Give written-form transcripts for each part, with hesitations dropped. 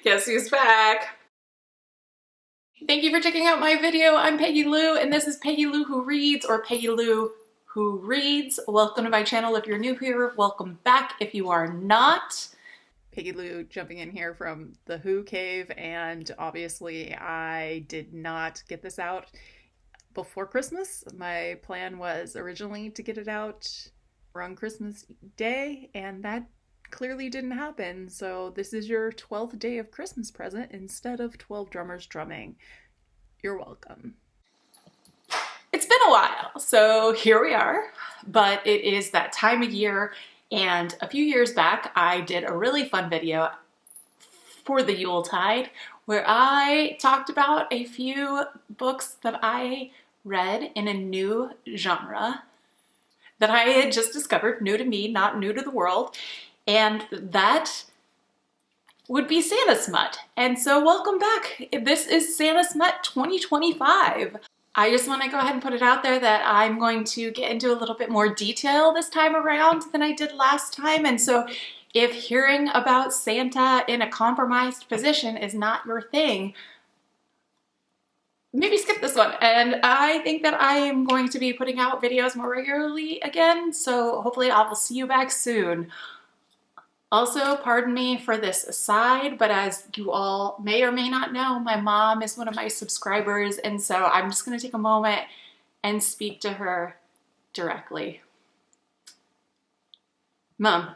Guess who's back? Thank you for checking out my video. I'm Peggy Lu, and this is Peggy Lu Who Reads, or Peggy Lu Who Reads. Welcome to my channel if you're new here. Welcome back if you are not. Peggy Lu jumping in here from the Who cave, and obviously I did not get this out before Christmas. My plan was originally to get it out on Christmas Day, and that clearly didn't happen. So this is your 12th day of Christmas present instead of 12 drummers drumming. You're welcome. It's been a while, so here we are, but it is that time of year, and a few years back I did a really fun video for the Yuletide where I talked about a few books that I read in a new genre that I had just discovered, new to me, not new to the world, and that would be Santa Smut. And so welcome back. This is Santa Smut 2025. I just want to go ahead and put it out there that I'm going to get into a little bit more detail this time around than I did last time. And so if hearing about Santa in a compromised position is not your thing, maybe skip this one. And I think that I am going to be putting out videos more regularly again, so hopefully I will see you back soon. Also, pardon me for this aside, but as you all may or may not know, my mom is one of my subscribers, and so I'm just going to take a moment and speak to her directly. Mom,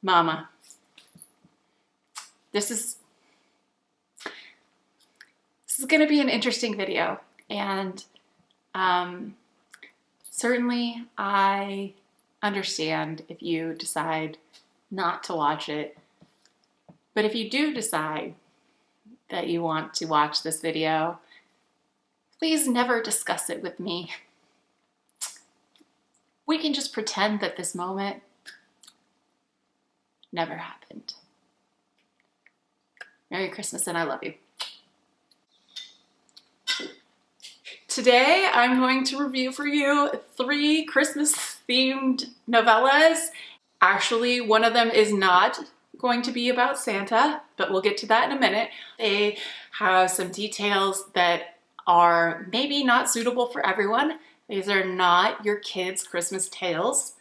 Mama, this is going to be an interesting video, and certainly I understand if you decide not to watch it, but if you do decide that you want to watch this video, please never discuss it with me. We can just pretend that this moment never happened. Merry Christmas, and I love you. Today, I'm going to review for you 3 Christmas-themed novellas. Actually, one of them is not going to be about Santa, but we'll get to that in a minute. They have some details that are maybe not suitable for everyone. These are not your kids' Christmas tales.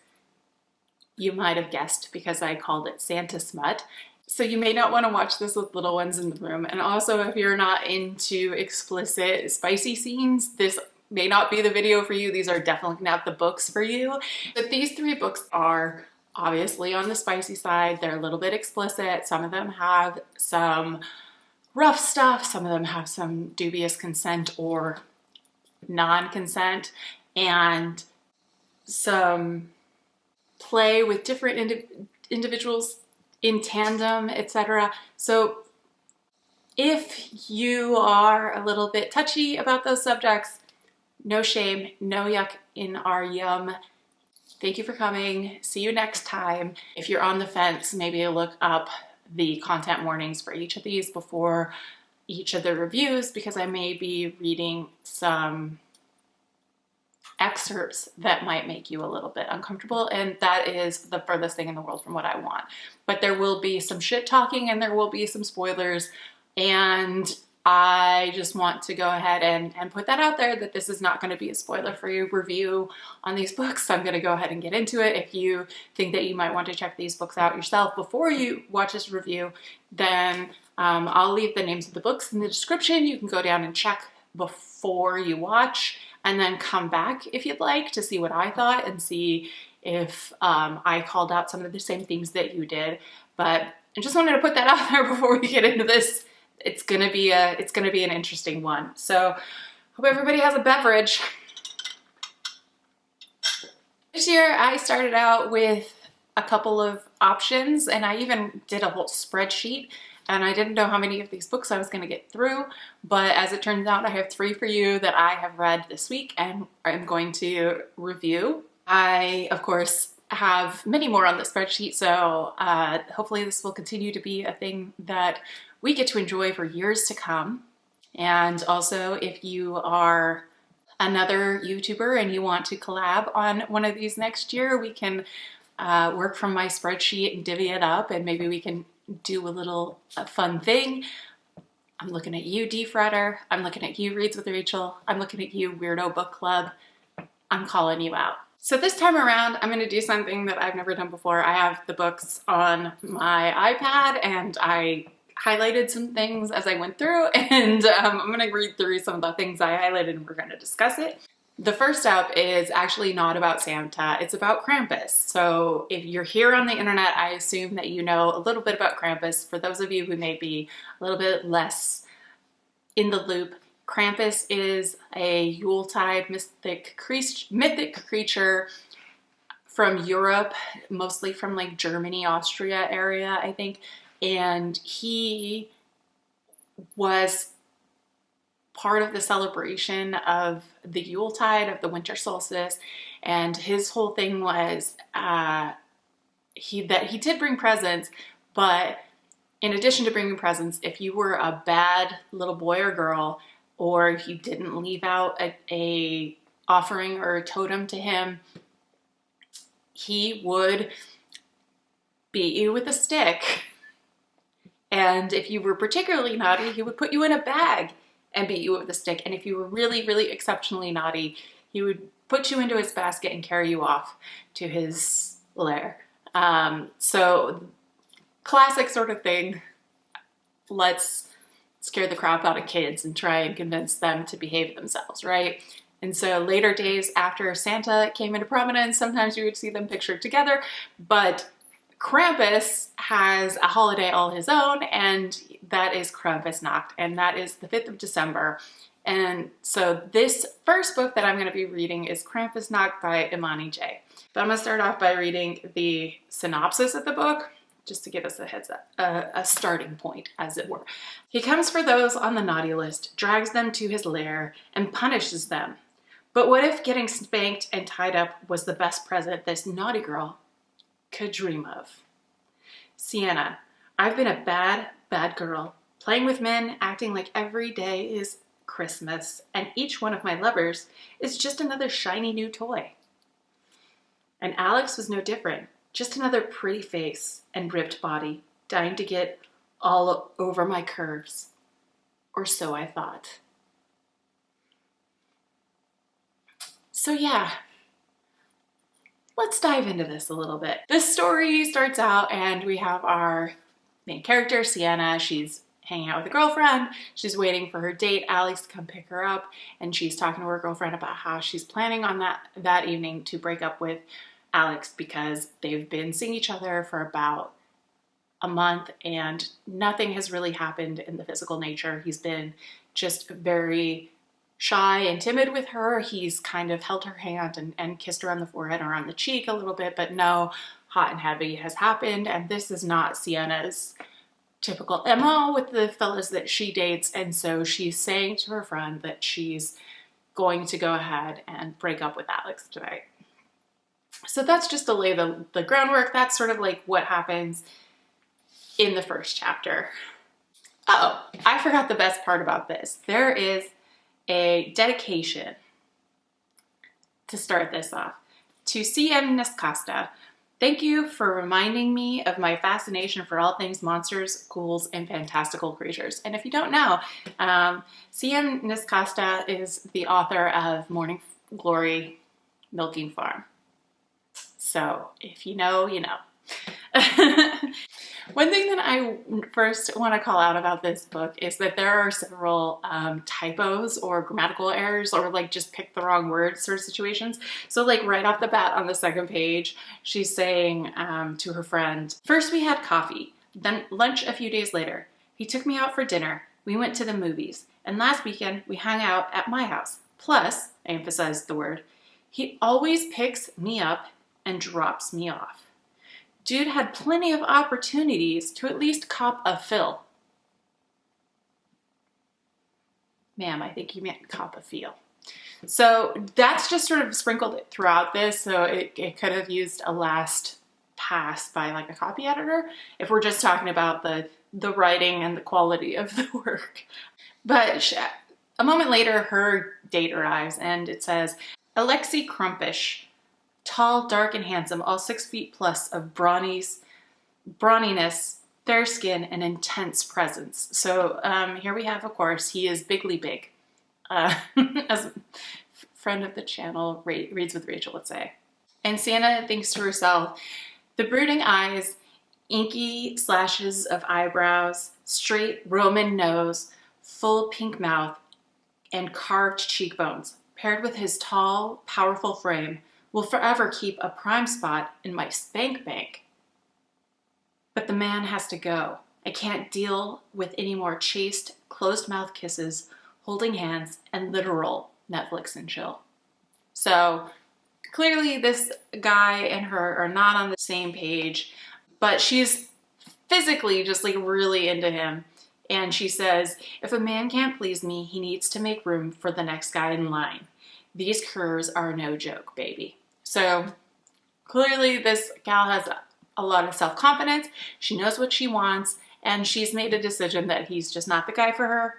You might have guessed because I called it Santa Smut. So you may not want to watch this with little ones in the room. And also, if you're not into explicit, spicy scenes, this may not be the video for you. These are definitely not the books for you. But these 3 books are obviously on the spicy side. They're a little bit explicit. Some of them have some rough stuff. Some of them have some dubious consent or non-consent, and some play with different individuals in tandem, etc. So if you are a little bit touchy about those subjects, no shame, no yuck in our yum. Thank you for coming. See you next time. If you're on the fence, maybe look up the content warnings for each of these before each of the reviews, because I may be reading some excerpts that might make you a little bit uncomfortable, and that is the furthest thing in the world from what I want. But there will be some shit talking and there will be some spoilers, and I just want to go ahead and put that out there that this is not going to be a spoiler-free review on these books. I'm going to go ahead and get into it. If you think that you might want to check these books out yourself before you watch this review, then I'll leave the names of the books in the description. You can go down and check before you watch, and then come back if you'd like to see what I thought and see if I called out some of the same things that you did. But I just wanted to put that out there before we get into this. It's gonna be an interesting one. So hope everybody has a beverage. This year I started out with a couple of options, and I even did a whole spreadsheet, and I didn't know how many of these books I was gonna get through, but as it turns out, I have 3 for you that I have read this week and I'm going to review. I, of course, have many more on the spreadsheet, so hopefully this will continue to be a thing that we get to enjoy for years to come. And also, if you are another YouTuber and you want to collab on one of these next year, we can work from my spreadsheet and divvy it up, and maybe we can do a little fun thing. I'm looking at you, Defredder. I'm looking at you, Reads with Rachel. I'm looking at you, Weirdo Book Club. I'm calling you out. So this time around, I'm gonna do something that I've never done before. I have the books on my iPad and I highlighted some things as I went through, and I'm gonna read through some of the things I highlighted and we're gonna discuss it. The first up is actually not about Santa, it's about Krampus. So if you're here on the internet, I assume that you know a little bit about Krampus. For those of you who may be a little bit less in the loop, Krampus is a Yuletide mythic creature from Europe, mostly from like Germany, Austria area, I think. And he was part of the celebration of the Yuletide, of the winter solstice. And his whole thing was he did bring presents, but in addition to bringing presents, if you were a bad little boy or girl, or if you didn't leave out a offering or a totem to him, he would beat you with a stick. And if you were particularly naughty, he would put you in a bag and beat you with a stick. And if you were really, really exceptionally naughty, he would put you into his basket and carry you off to his lair. So classic sort of thing. Let's scare the crap out of kids and try and convince them to behave themselves, right? And so later days after Santa came into prominence, sometimes you would see them pictured together, but Krampus has a holiday all his own, and that is Krampusnacht, and that is the 5th of December. And so this first book that I'm going to be reading is Krampusnacht by Imani Jay. But I'm going to start off by reading the synopsis of the book, just to give us a heads up, a starting point, as it were. He comes for those on the naughty list, drags them to his lair, and punishes them. But what if getting spanked and tied up was the best present this naughty girl could dream of? Sienna, I've been a bad, bad girl, playing with men, acting like every day is Christmas, and each one of my lovers is just another shiny new toy. And Alex was no different. Just another pretty face and ripped body, dying to get all over my curves. Or so I thought. So yeah, let's dive into this a little bit. This story starts out and we have our main character, Sienna. She's hanging out with a girlfriend. She's waiting for her date, Alex, to come pick her up. And she's talking to her girlfriend about how she's planning on that evening to break up with Alex because they've been seeing each other for about a month and nothing has really happened in the physical nature. He's been just very shy and timid with her. He's kind of held her hand and kissed her on the forehead or on the cheek a little bit, but no hot and heavy has happened. And this is not Sienna's typical MO with the fellas that she dates. And so she's saying to her friend that she's going to go ahead and break up with Alex tonight. So that's just to lay the groundwork. That's sort of like what happens in the first chapter. Uh-oh, I forgot the best part about this. There is a dedication to start this off. To CM Nescasta, thank you for reminding me of my fascination for all things monsters, ghouls, and fantastical creatures. And if you don't know, CM Nescasta is the author of Morning Glory Milking Farm. So if you know, you know. One thing that I first want to call out about this book is that there are several typos or grammatical errors or like just pick the wrong word sort of situations. So like right off the bat on the second page, she's saying to her friend, first we had coffee, then lunch a few days later. He took me out for dinner. We went to the movies. And last weekend we hung out at my house. Plus, I emphasized the word, he always picks me up and drops me off. Dude had plenty of opportunities to at least cop a fill. Ma'am, I think you meant cop a feel. So that's just sort of sprinkled it throughout this. So it could have used a last pass by like a copy editor if we're just talking about the writing and the quality of the work. But a moment later, her date arrives and it says, Alexei Krumpish, Tall, dark, and handsome, all 6 feet plus of brawniness, fair skin, and intense presence. So here we have, of course, he is bigly big. As a friend of the channel, Reads with Rachel would say. And Santa thinks to herself, the brooding eyes, inky slashes of eyebrows, straight Roman nose, full pink mouth, and carved cheekbones, paired with his tall, powerful frame, will forever keep a prime spot in my spank bank. But the man has to go. I can't deal with any more chaste, closed-mouth kisses, holding hands, and literal Netflix and chill. So clearly this guy and her are not on the same page, but she's physically just like really into him. And she says, if a man can't please me, he needs to make room for the next guy in line. These curves are no joke, baby. So clearly this gal has a lot of self-confidence. She knows what she wants, and she's made a decision that he's just not the guy for her.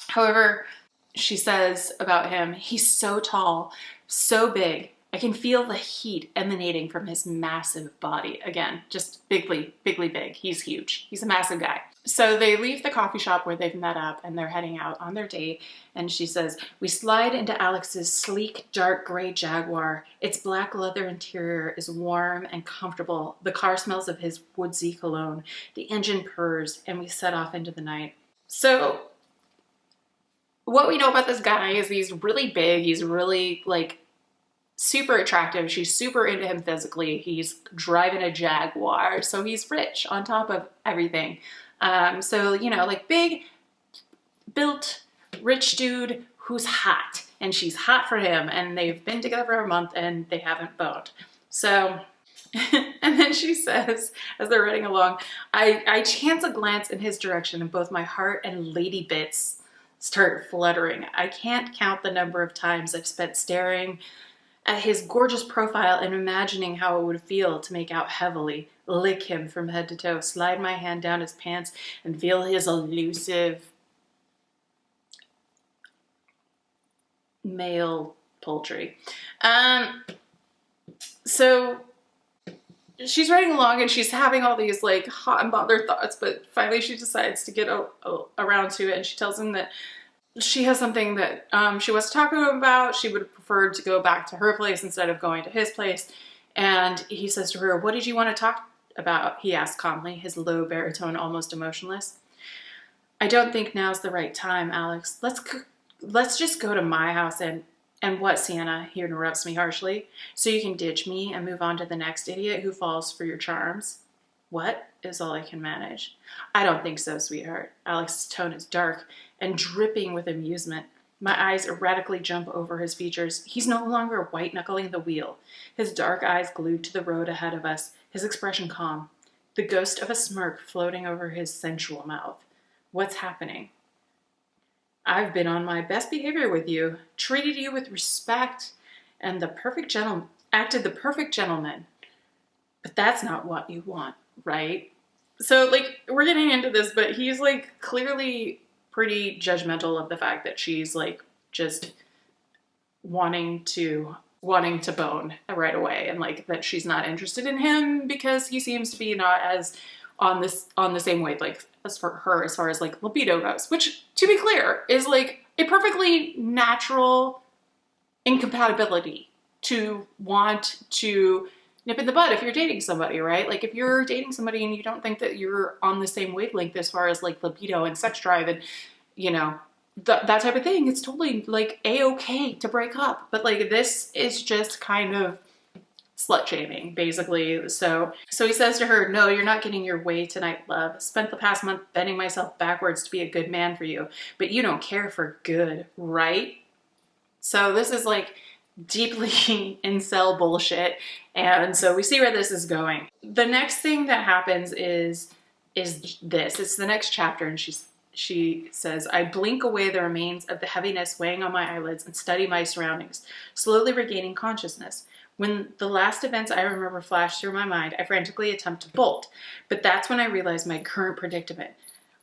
However, she says about him, he's so tall, so big. I can feel the heat emanating from his massive body. Again, just bigly big. He's huge. He's a massive guy. So they leave the coffee shop where they've met up and they're heading out on their date. And she says, we slide into Alex's sleek, dark gray Jaguar. Its black leather interior is warm and comfortable. The car smells of his woodsy cologne. The engine purrs, and we set off into the night. So what we know about this guy is he's really big. He's really like super attractive. She's super into him physically. He's driving a Jaguar, so he's rich on top of everything. So, you know, like big, built, rich dude who's hot, and she's hot for him, and they've been together for a month and they haven't boned. So, and then she says, as they're riding along, I chance a glance in his direction and both my heart and lady bits start fluttering. I can't count the number of times I've spent staring at his gorgeous profile and imagining how it would feel to make out heavily, lick him from head to toe, slide my hand down his pants, and feel his elusive male poultry. So she's riding along and she's having all these like hot and bothered thoughts, but finally she decides to get around to it, and she tells him that she has something that she wants to talk to him about. She would have preferred to go back to her place instead of going to his place. And he says to her, what did you want to talk about? He asked calmly, his low baritone almost emotionless. I don't think now's the right time, Alex. Let's just go to my house and what, Sienna? He interrupts me harshly. So you can ditch me and move on to the next idiot who falls for your charms? What is all I can manage? I don't think so, sweetheart. Alex's tone is dark and dripping with amusement. My eyes erratically jump over his features. He's no longer white-knuckling the wheel, his dark eyes glued to the road ahead of us, his expression calm, the ghost of a smirk floating over his sensual mouth. What's happening? I've been on my best behavior with you, treated you with respect, and acted the perfect gentleman. But that's not what you want, right? So, like, we're getting into this, but he's, like, clearly pretty judgmental of the fact that she's, like, just wanting to bone right away, and, like, that she's not interested in him because he seems to be not as on the same wavelength as for her as far as, like, libido goes, which, to be clear, is, like, a perfectly natural incompatibility to want to nip in the bud if you're dating somebody, right? Like, if you're dating somebody and you don't think that you're on the same wavelength as far as, like, libido and sex drive and, you know, that type of thing, it's totally, like, a-okay to break up. But, like, this is just kind of slut-shaming, basically. So he says to her, no, you're not getting your way tonight, love. Spent the past month bending myself backwards to be a good man for you, but you don't care for good, right? So this is, like, deeply incel bullshit, and so we see where this is going. The next thing that happens is this. It's the next chapter, and she says, I blink away the remains of the heaviness weighing on my eyelids and study my surroundings, slowly regaining consciousness. When the last events I remember flash through my mind, I frantically attempt to bolt, but that's when I realize my current predicament.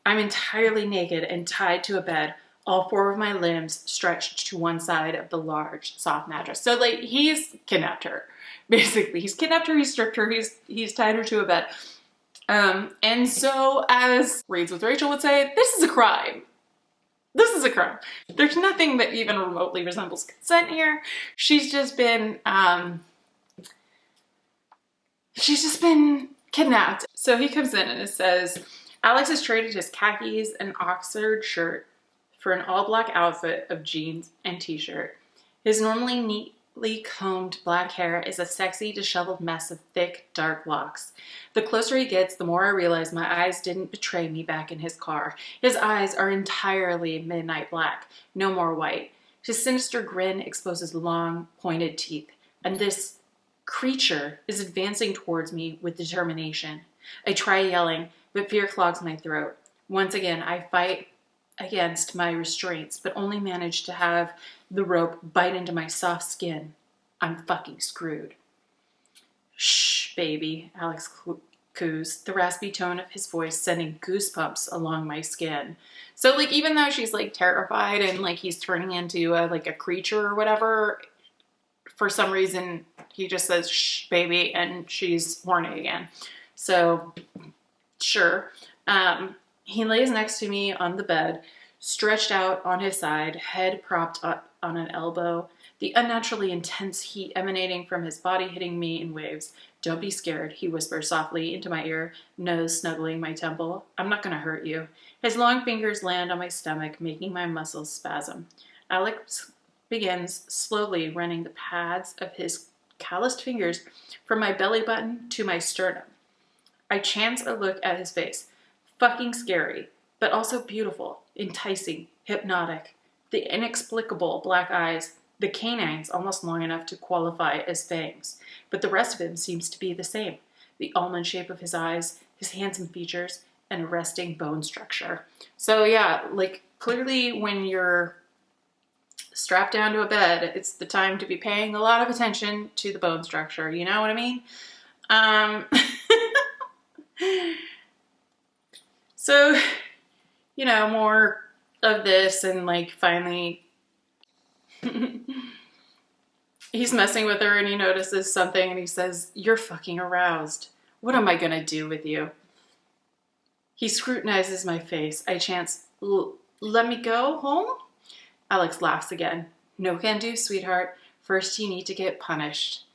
I'm entirely naked and tied to a bed, All 4 of my limbs stretched to one side of the large, soft mattress. So like he's kidnapped her. Basically, he's kidnapped her, he's stripped her, he's tied her to a bed. And so as Reads with Rachel would say, this is a crime. This is a crime. There's nothing that even remotely resembles consent here. She's just been kidnapped. So he comes in and it says, Alex has traded his khakis and Oxford shirt for an all-black outfit of jeans and t-shirt. His normally neatly combed black hair is a sexy, disheveled mess of thick, dark locks. The closer he gets, the more I realize my eyes didn't betray me back in his car. His eyes are entirely midnight black, no more white. His sinister grin exposes long, pointed teeth, and this creature is advancing towards me with determination. I try yelling, but fear clogs my throat. Once again, I fight against my restraints, but only manage to have the rope bite into my soft skin. I'm fucking screwed. Shh, baby, Alex coos, the raspy tone of his voice sending goosebumps along my skin. So like even though she's like terrified and like he's turning into like a creature or whatever, for some reason he just says shh, baby, and she's horny again. So sure. He lays next to me on the bed, stretched out on his side, head propped up on an elbow, the unnaturally intense heat emanating from his body hitting me in waves. Don't be scared, he whispers softly into my ear, nose snuggling my temple. I'm not gonna hurt you. His long fingers land on my stomach, making my muscles spasm. Alex begins slowly running the pads of his calloused fingers from my belly button to my sternum. I chance a look at his face. Fucking scary, but also beautiful, enticing, hypnotic. The inexplicable black eyes, the canines almost long enough to qualify as fangs, but the rest of him seems to be the same. The almond shape of his eyes, his handsome features, and resting bone structure. So yeah, like clearly when you're strapped down to a bed, it's the time to be paying a lot of attention to the bone structure. You know what I mean? So, you know, more of this and like finally he's messing with her and he notices something and he says, "You're fucking aroused. What am I gonna do with you?" He scrutinizes my face. I chance, "Let me go home?" Alex laughs again. "No can do, sweetheart. First you need to get punished."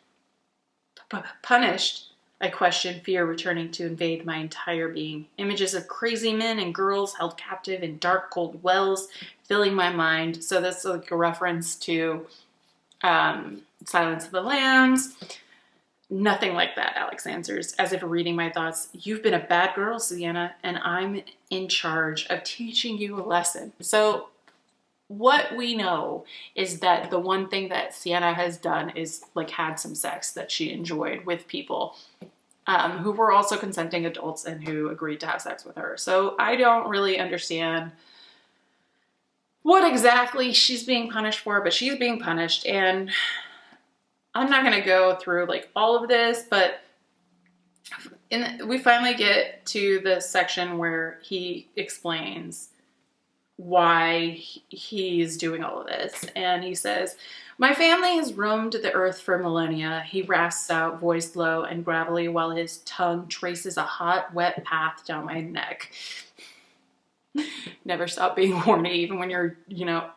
Punished? I question, fear returning to invade my entire being. Images of crazy men and girls held captive in dark, cold wells filling my mind. So that's like a reference to Silence of the Lambs. Nothing like that, Alex answers, as if reading my thoughts. You've been a bad girl, Sienna, and I'm in charge of teaching you a lesson. So what we know is that the one thing that Sienna has done is like had some sex that she enjoyed with people who were also consenting adults and who agreed to have sex with her. So I don't really understand what exactly she's being punished for, but she's being punished. And I'm not going to go through like all of this, but we finally get to the section where he explains why he's doing all of this. And he says, "My family has roamed the earth for millennia." He rasps out, voice low and gravelly, while his tongue traces a hot, wet path down my neck. Never stop being horny, even when you're, you know,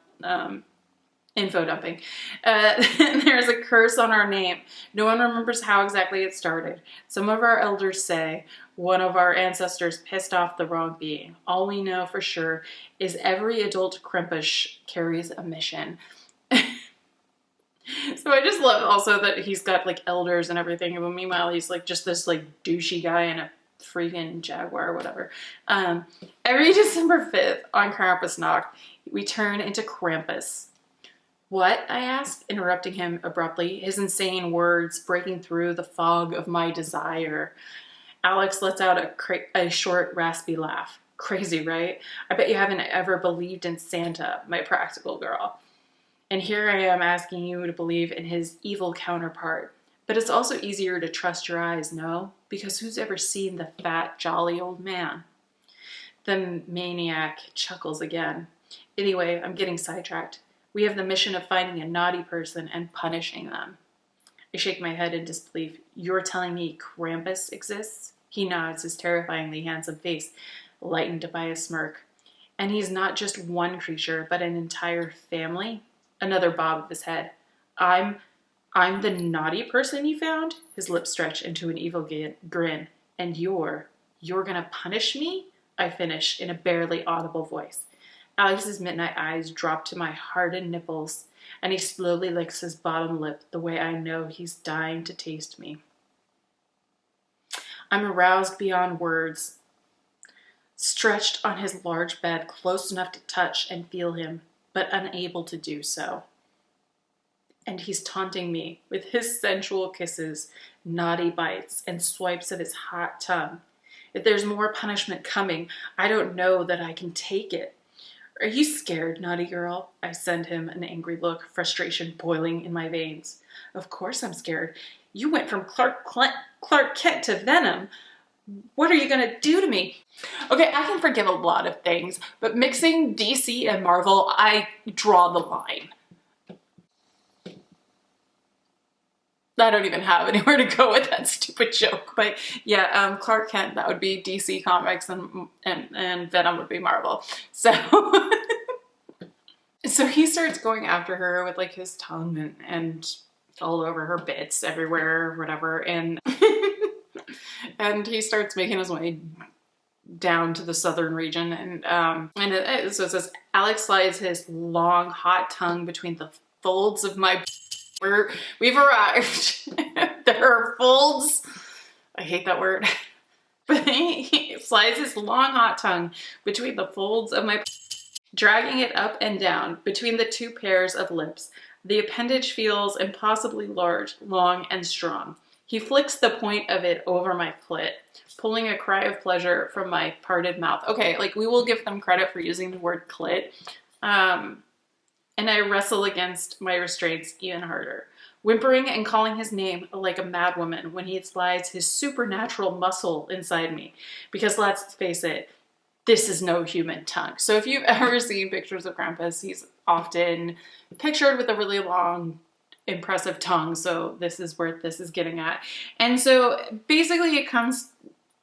info dumping. There's a curse on our name. No one remembers how exactly it started. Some of our elders say one of our ancestors pissed off the wrong being. All we know for sure is every adult Krampus carries a mission. So I just love also that he's got like elders and everything, and meanwhile he's like just this like douchey guy in a freaking Jaguar or whatever. Every December 5th on Krampusnacht, we turn into Krampus. What? I asked, interrupting him abruptly, his insane words breaking through the fog of my desire. Alex lets out a short, raspy laugh. Crazy, right? I bet you haven't ever believed in Santa, my practical girl. And here I am asking you to believe in his evil counterpart. But it's also easier to trust your eyes, no? Because who's ever seen the fat, jolly old man? The maniac chuckles again. Anyway, I'm getting sidetracked. We have the mission of finding a naughty person and punishing them. I shake my head in disbelief. You're telling me Krampus exists? He nods, his terrifyingly handsome face lightened by a smirk. And he's not just one creature, but an entire family? Another bob of his head. I'm the naughty person you found? His lips stretch into an evil grin. And you're gonna punish me? I finish in a barely audible voice. Alex's midnight eyes drop to my hardened nipples, and he slowly licks his bottom lip the way I know he's dying to taste me. I'm aroused beyond words, stretched on his large bed, close enough to touch and feel him, but unable to do so. And he's taunting me with his sensual kisses, naughty bites, and swipes of his hot tongue. If there's more punishment coming, I don't know that I can take it. Are you scared, naughty girl? I send him an angry look, frustration boiling in my veins. Of course I'm scared. You went from Clark Kent to Venom. What are you gonna do to me? Okay, I can forgive a lot of things, but mixing DC and Marvel, I draw the line. I don't even have anywhere to go with that stupid joke, but yeah, Clark Kent, that would be DC Comics, and Venom would be Marvel. So, so he starts going after her with like his tongue and all over her bits everywhere, whatever, and and he starts making his way down to the southern region, so it says Alex slides his long hot tongue between the folds of my. We've arrived. There are folds. I hate that word. But he slides his long hot tongue between the folds of my, dragging it up and down between the two pairs of lips. The appendage feels impossibly large, long, and strong. He flicks the point of it over my clit, pulling a cry of pleasure from my parted mouth. Okay, like we will give them credit for using the word clit. And I wrestle against my restraints even harder, whimpering and calling his name like a madwoman when he slides his supernatural muscle inside me. Because let's face it, this is no human tongue. So if you've ever seen pictures of Krampus, he's often pictured with a really long, impressive tongue. So this is where this is getting at. And so basically it comes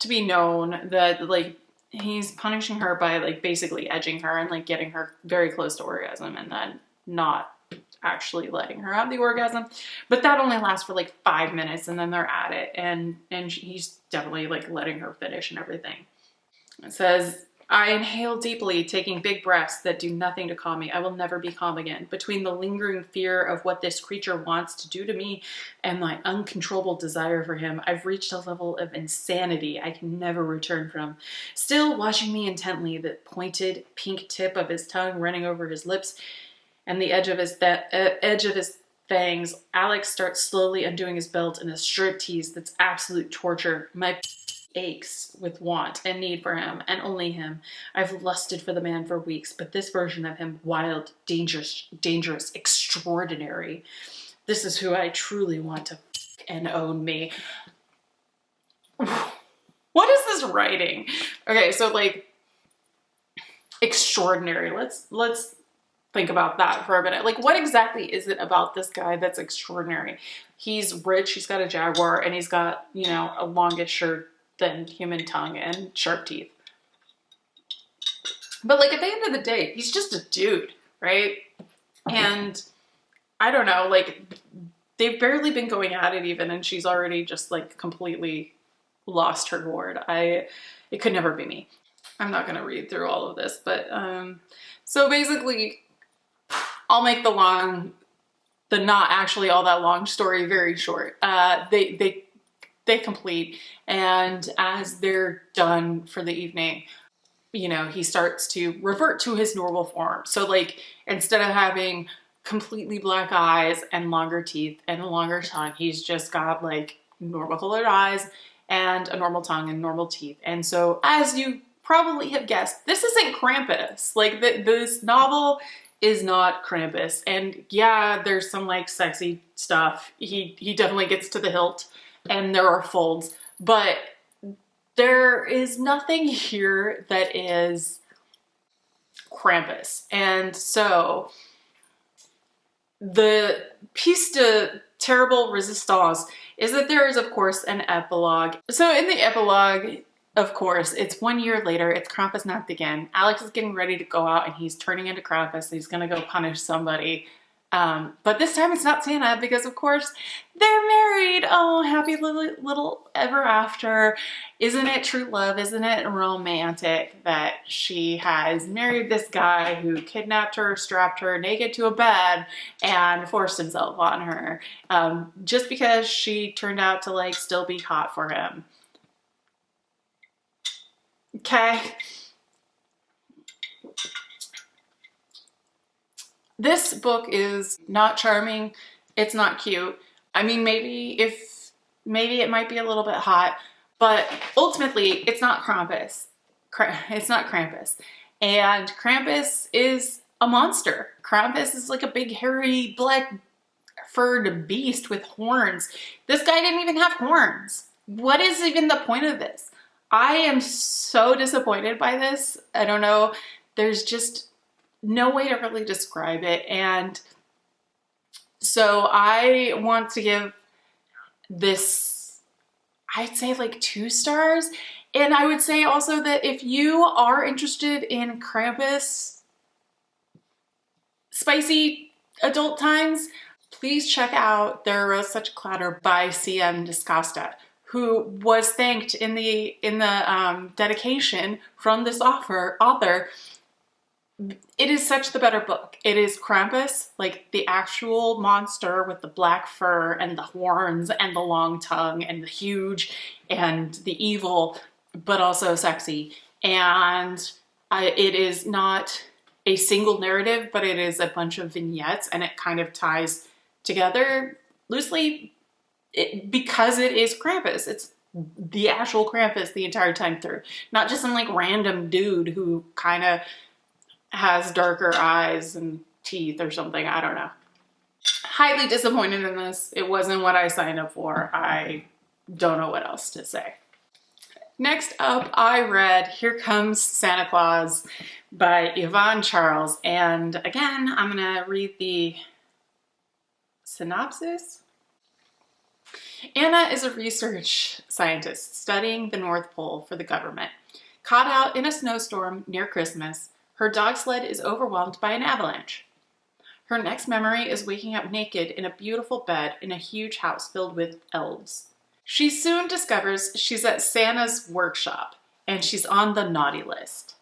to be known that like he's punishing her by like basically edging her and like getting her very close to orgasm and then not actually letting her have the orgasm. But that only lasts for like 5 minutes and then they're at it, and he's definitely like letting her finish and everything. It says, I inhale deeply, taking big breaths that do nothing to calm me. I will never be calm again. Between the lingering fear of what this creature wants to do to me and my uncontrollable desire for him, I've reached a level of insanity I can never return from. Still watching me intently, the pointed pink tip of his tongue running over his lips and the edge of his fangs, Alex starts slowly undoing his belt in a striptease that's absolute torture. My aches with want and need for him, and only him. I've lusted for the man for weeks, but this version of him, wild, dangerous, extraordinary. This is who I truly want to and own me. What is this writing? Okay, so like extraordinary. Let's think about that for a minute. Like, what exactly is it about this guy that's extraordinary? He's rich, he's got a Jaguar, and he's got, you know, a longish shirt than human tongue and sharp teeth. But like at the end of the day, he's just a dude, right? And I don't know, like they've barely been going at it even, and she's already just like completely lost her gourd. It could never be me. I'm not gonna read through all of this, but so basically I'll make the not actually all that long story very short. They complete, and as they're done for the evening, you know, he starts to revert to his normal form. So like, instead of having completely black eyes and longer teeth and a longer tongue, he's just got like normal colored eyes and a normal tongue and normal teeth. And so, as you probably have guessed, this isn't Krampus. Like this novel is not Krampus. And yeah, there's some like sexy stuff. He definitely gets to the hilt. And there are folds, but there is nothing here that is Krampus. And so the piece de terrible resistance is that there is, of course, an epilogue. So in the epilogue, of course, it's 1 year later, it's Krampusnacht again. Alex is getting ready to go out and he's turning into Krampus. He's gonna go punish somebody. But this time it's not Santa because, of course, they're married. Oh, happy little ever after. Isn't it true love? Isn't it romantic that she has married this guy who kidnapped her, strapped her naked to a bed, and forced himself on her just because she turned out to like still be hot for him. Okay. This book is not charming. It's not cute. I mean, maybe it might be a little bit hot, but ultimately it's not Krampus. It's not Krampus. And Krampus is a monster. Krampus is like a big, hairy, black furred beast with horns. This guy didn't even have horns. What is even the point of this? I am so disappointed by this. I don't know. There's just no way to really describe it. And so I want to give this, I'd say like 2 stars. And I would say also that if you are interested in Krampus spicy adult times, please check out There Arose Such a Clatter by C.M. Discosta, who was thanked in the dedication from this author. It is such the better book. It is Krampus, like the actual monster with the black fur and the horns and the long tongue and the huge and the evil, but also sexy. And it is not a single narrative, but it is a bunch of vignettes, and it kind of ties together loosely because it is Krampus. It's the actual Krampus the entire time through, not just some like random dude who kind of has darker eyes and teeth or something. I don't know. Highly disappointed in this. It wasn't what I signed up for. I don't know what else to say. Next up, I read Here Comes Santa Claus by Yvonne Charles. And again, I'm gonna read the synopsis. Anna is a research scientist studying the North Pole for the government. Caught out in a snowstorm near Christmas, her dog sled is overwhelmed by an avalanche. Her next memory is waking up naked in a beautiful bed in a huge house filled with elves. She soon discovers she's at Santa's workshop, and she's on the naughty list.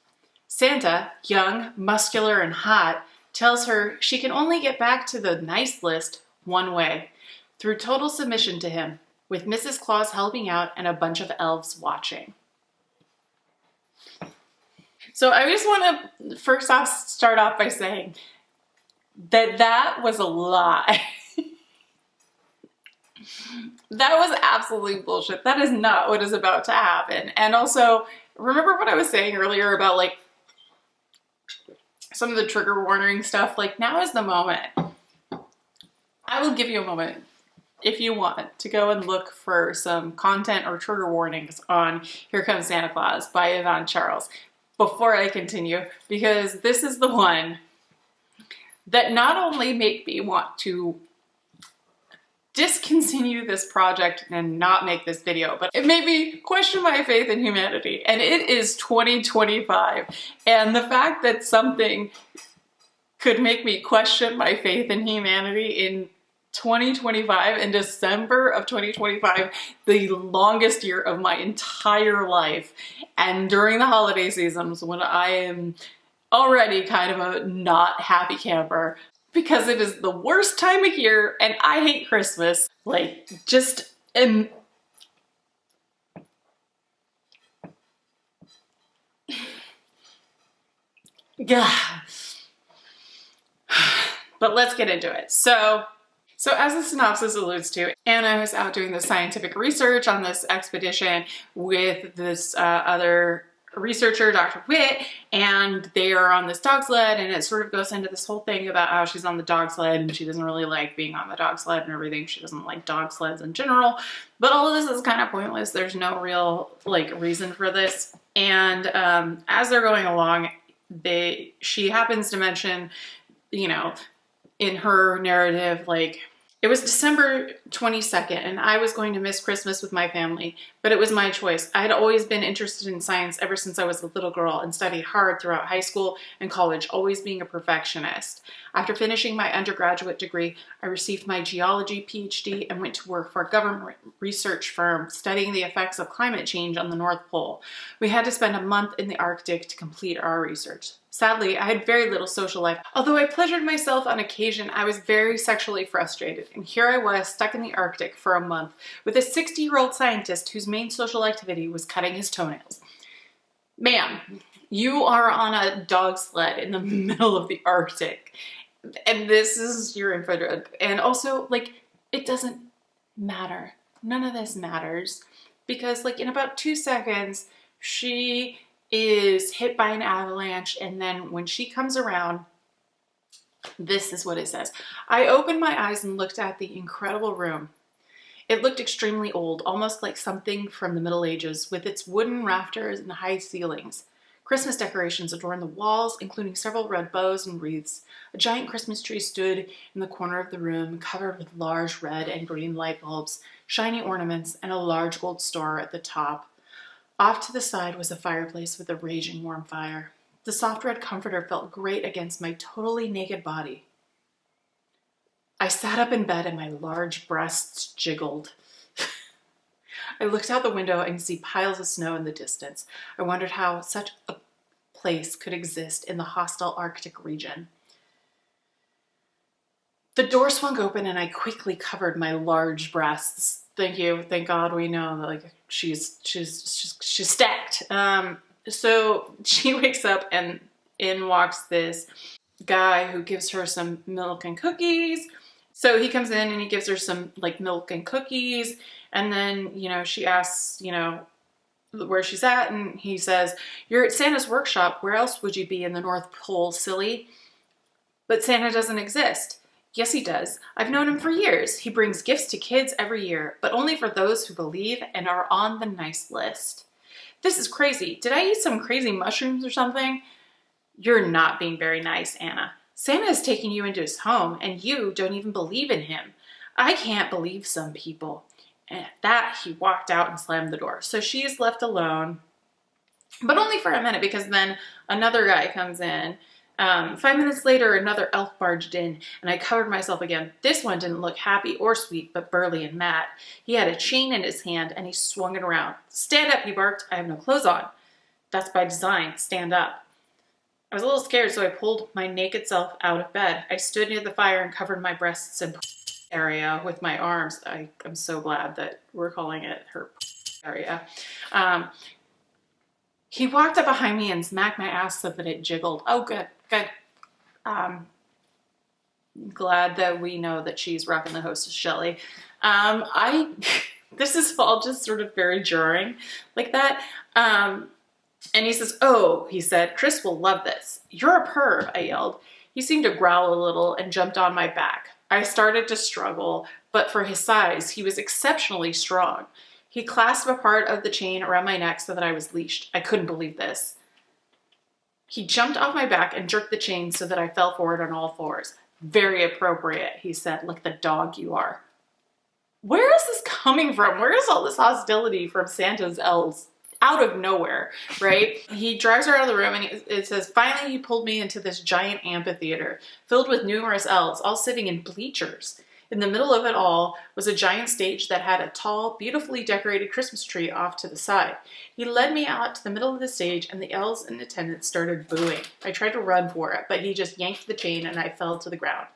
Santa, young, muscular, and hot, tells her she can only get back to the nice list one way, through total submission to him, with Mrs. Claus helping out and a bunch of elves watching. So I just want to first off start off by saying that was a lie. That was absolutely bullshit. That is not what is about to happen. And also, remember what I was saying earlier about like some of the trigger warning stuff? Like, now is the moment. I will give you a moment if you want to go and look for some content or trigger warnings on Here Comes Santa Claus by Yvonne Charles before I continue, because this is the one that not only made me want to discontinue this project and not make this video, but it made me question my faith in humanity. And it is 2025, and the fact that something could make me question my faith in humanity in 2025, in December of 2025, the longest year of my entire life, and during the holiday seasons when I am already kind of a not happy camper because it is the worst time of year and I hate Christmas. Like, just but let's get into it. So as the synopsis alludes to, Anna is out doing the scientific research on this expedition with this other researcher, Dr. Witt, and they are on this dog sled, and it sort of goes into this whole thing about how she's on the dog sled and she doesn't really like being on the dog sled and everything. She doesn't like dog sleds in general, but all of this is kind of pointless. There's no real like reason for this. And as they're going along, she happens to mention, you know, in her narrative, like, it was December 22nd and I was going to miss Christmas with my family, but it was my choice. I had always been interested in science ever since I was a little girl and studied hard throughout high school and college, always being a perfectionist. After finishing my undergraduate degree, I received my geology PhD and went to work for a government research firm studying the effects of climate change on the North Pole. We had to spend a month in the Arctic to complete our research. Sadly, I had very little social life. Although I pleasured myself on occasion, I was very sexually frustrated. And here I was, stuck in the Arctic for a month with a 60-year-old scientist whose main social activity was cutting his toenails. Ma'am, you are on a dog sled in the middle of the Arctic. And this is your info drug. And also, like, it doesn't matter. None of this matters. Because, like, in about 2 seconds, she is hit by an avalanche, and then when she comes around, this is what it says. I opened my eyes and looked at the incredible room. It looked extremely old, almost like something from the Middle Ages, with its wooden rafters and high ceilings. Christmas decorations adorned the walls, including several red bows and wreaths. A giant Christmas tree stood in the corner of the room, covered with large red and green light bulbs, shiny ornaments, and a large gold star at the top. Off to the side was a fireplace with a raging warm fire. The soft red comforter felt great against my totally naked body. I sat up in bed and my large breasts jiggled. I looked out the window and could see piles of snow in the distance. I wondered how such a place could exist in the hostile Arctic region. The door swung open and I quickly covered my large breasts. Thank you. Thank God we know that, like, she's stacked. So she wakes up and in walks this guy who gives her some milk and cookies. So he comes in and he gives her some, like, milk and cookies. And then, you know, she asks, you know, where she's at. And he says, "You're at Santa's workshop. Where else would you be in the North Pole, silly?" But Santa doesn't exist. Yes, he does. I've known him for years. He brings gifts to kids every year, but only for those who believe and are on the nice list. This is crazy. Did I eat some crazy mushrooms or something? You're not being very nice, Anna. Santa is taking you into his home, and you don't even believe in him. I can't believe some people. And at that, he walked out and slammed the door. So she is left alone, but only for a minute, because then another guy comes in. 5 minutes later, another elf barged in, and I covered myself again. This one didn't look happy or sweet, but burly and mad. He had a chain in his hand, and he swung it around. "Stand up," he barked. "I have no clothes on." That's by design. Stand up. I was a little scared, so I pulled my naked self out of bed. I stood near the fire and covered my breasts and area with my arms. I'm so glad that we're calling it her area. He walked up behind me and smacked my ass so that it jiggled. Oh, good, good. Glad that we know that she's rocking the hostess Shelly. This is all just sort of very jarring like that. And he says, "Oh," he said, "Chris will love this." "You're a perv," I yelled. He seemed to growl a little and jumped on my back. I started to struggle, but for his size, he was exceptionally strong. He clasped a part of the chain around my neck so that I was leashed. I couldn't believe this. He jumped off my back and jerked the chain so that I fell forward on all fours. "Very appropriate," he said, "like the dog you are." Where is this coming from? Where is all this hostility from Santa's elves? Out of nowhere, right? He drives her out of the room and it says, "Finally, you pulled me into this giant amphitheater filled with numerous elves, all sitting in bleachers. In the middle of it all was a giant stage that had a tall, beautifully decorated Christmas tree off to the side. He led me out to the middle of the stage and the elves and attendants started booing. I tried to run for it, but he just yanked the chain and I fell to the ground.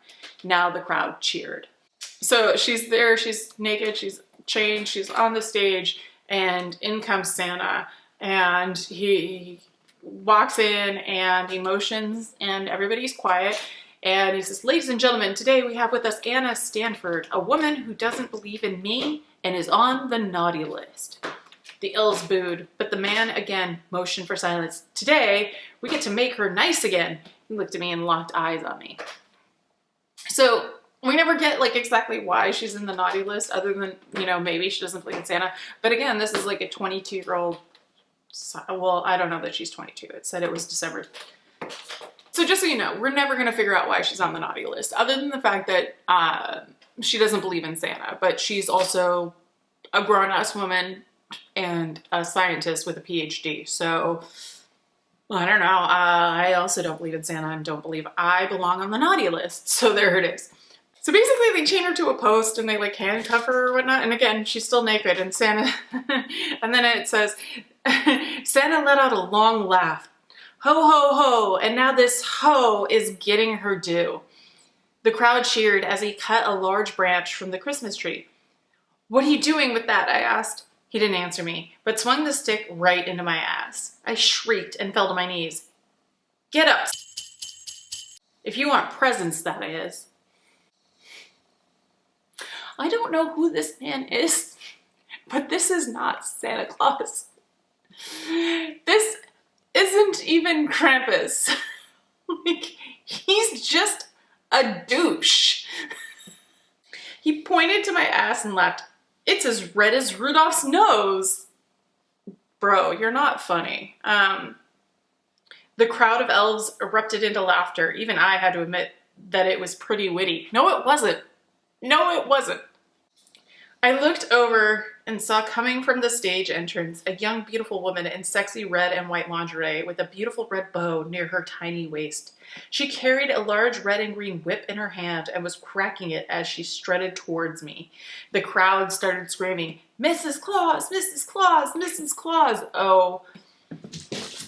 Now the crowd cheered." So she's there, she's naked, she's chained, she's on the stage, and in comes Santa, and he walks in and he motions and everybody's quiet. And he says, "Ladies and gentlemen, today we have with us Anna Stanford, a woman who doesn't believe in me and is on the naughty list." The elves booed, but the man again motioned for silence. "Today, we get to make her nice again." He looked at me and locked eyes on me. So we never get, like, exactly why she's in the naughty list, other than, you know, maybe she doesn't believe in Santa. But again, this is like a 22-year-old, well, I don't know that she's 22. It said it was December So just so you know, we're never going to figure out why she's on the naughty list, other than the fact that she doesn't believe in Santa, but she's also a grown-ass woman and a scientist with a PhD. So I don't know. I also don't believe in Santa and don't believe I belong on the naughty list. So there it is. So basically they chain her to a post and they like handcuff her or whatnot. And again, she's still naked and Santa, and then it says, Santa let out a long laugh. Ho, ho, ho. And now this ho is getting her due. The crowd cheered as he cut a large branch from the Christmas tree. What are you doing with that? I asked. He didn't answer me, but swung the stick right into my ass. I shrieked and fell to my knees. Get up. If you want presents, that is. I don't know who this man is, but this is not Santa Claus. This isn't even Krampus. Like, he's just a douche. He pointed to my ass and laughed. It's as red as Rudolph's nose. Bro, you're not funny. The crowd of elves erupted into laughter. Even I had to admit that it was pretty witty. No, it wasn't. No, it wasn't. I looked over and saw coming from the stage entrance a young, beautiful woman in sexy red and white lingerie with a beautiful red bow near her tiny waist. She carried a large red and green whip in her hand and was cracking it as she strutted towards me. The crowd started screaming, Mrs. Claus, Mrs. Claus, Mrs. Claus. Oh,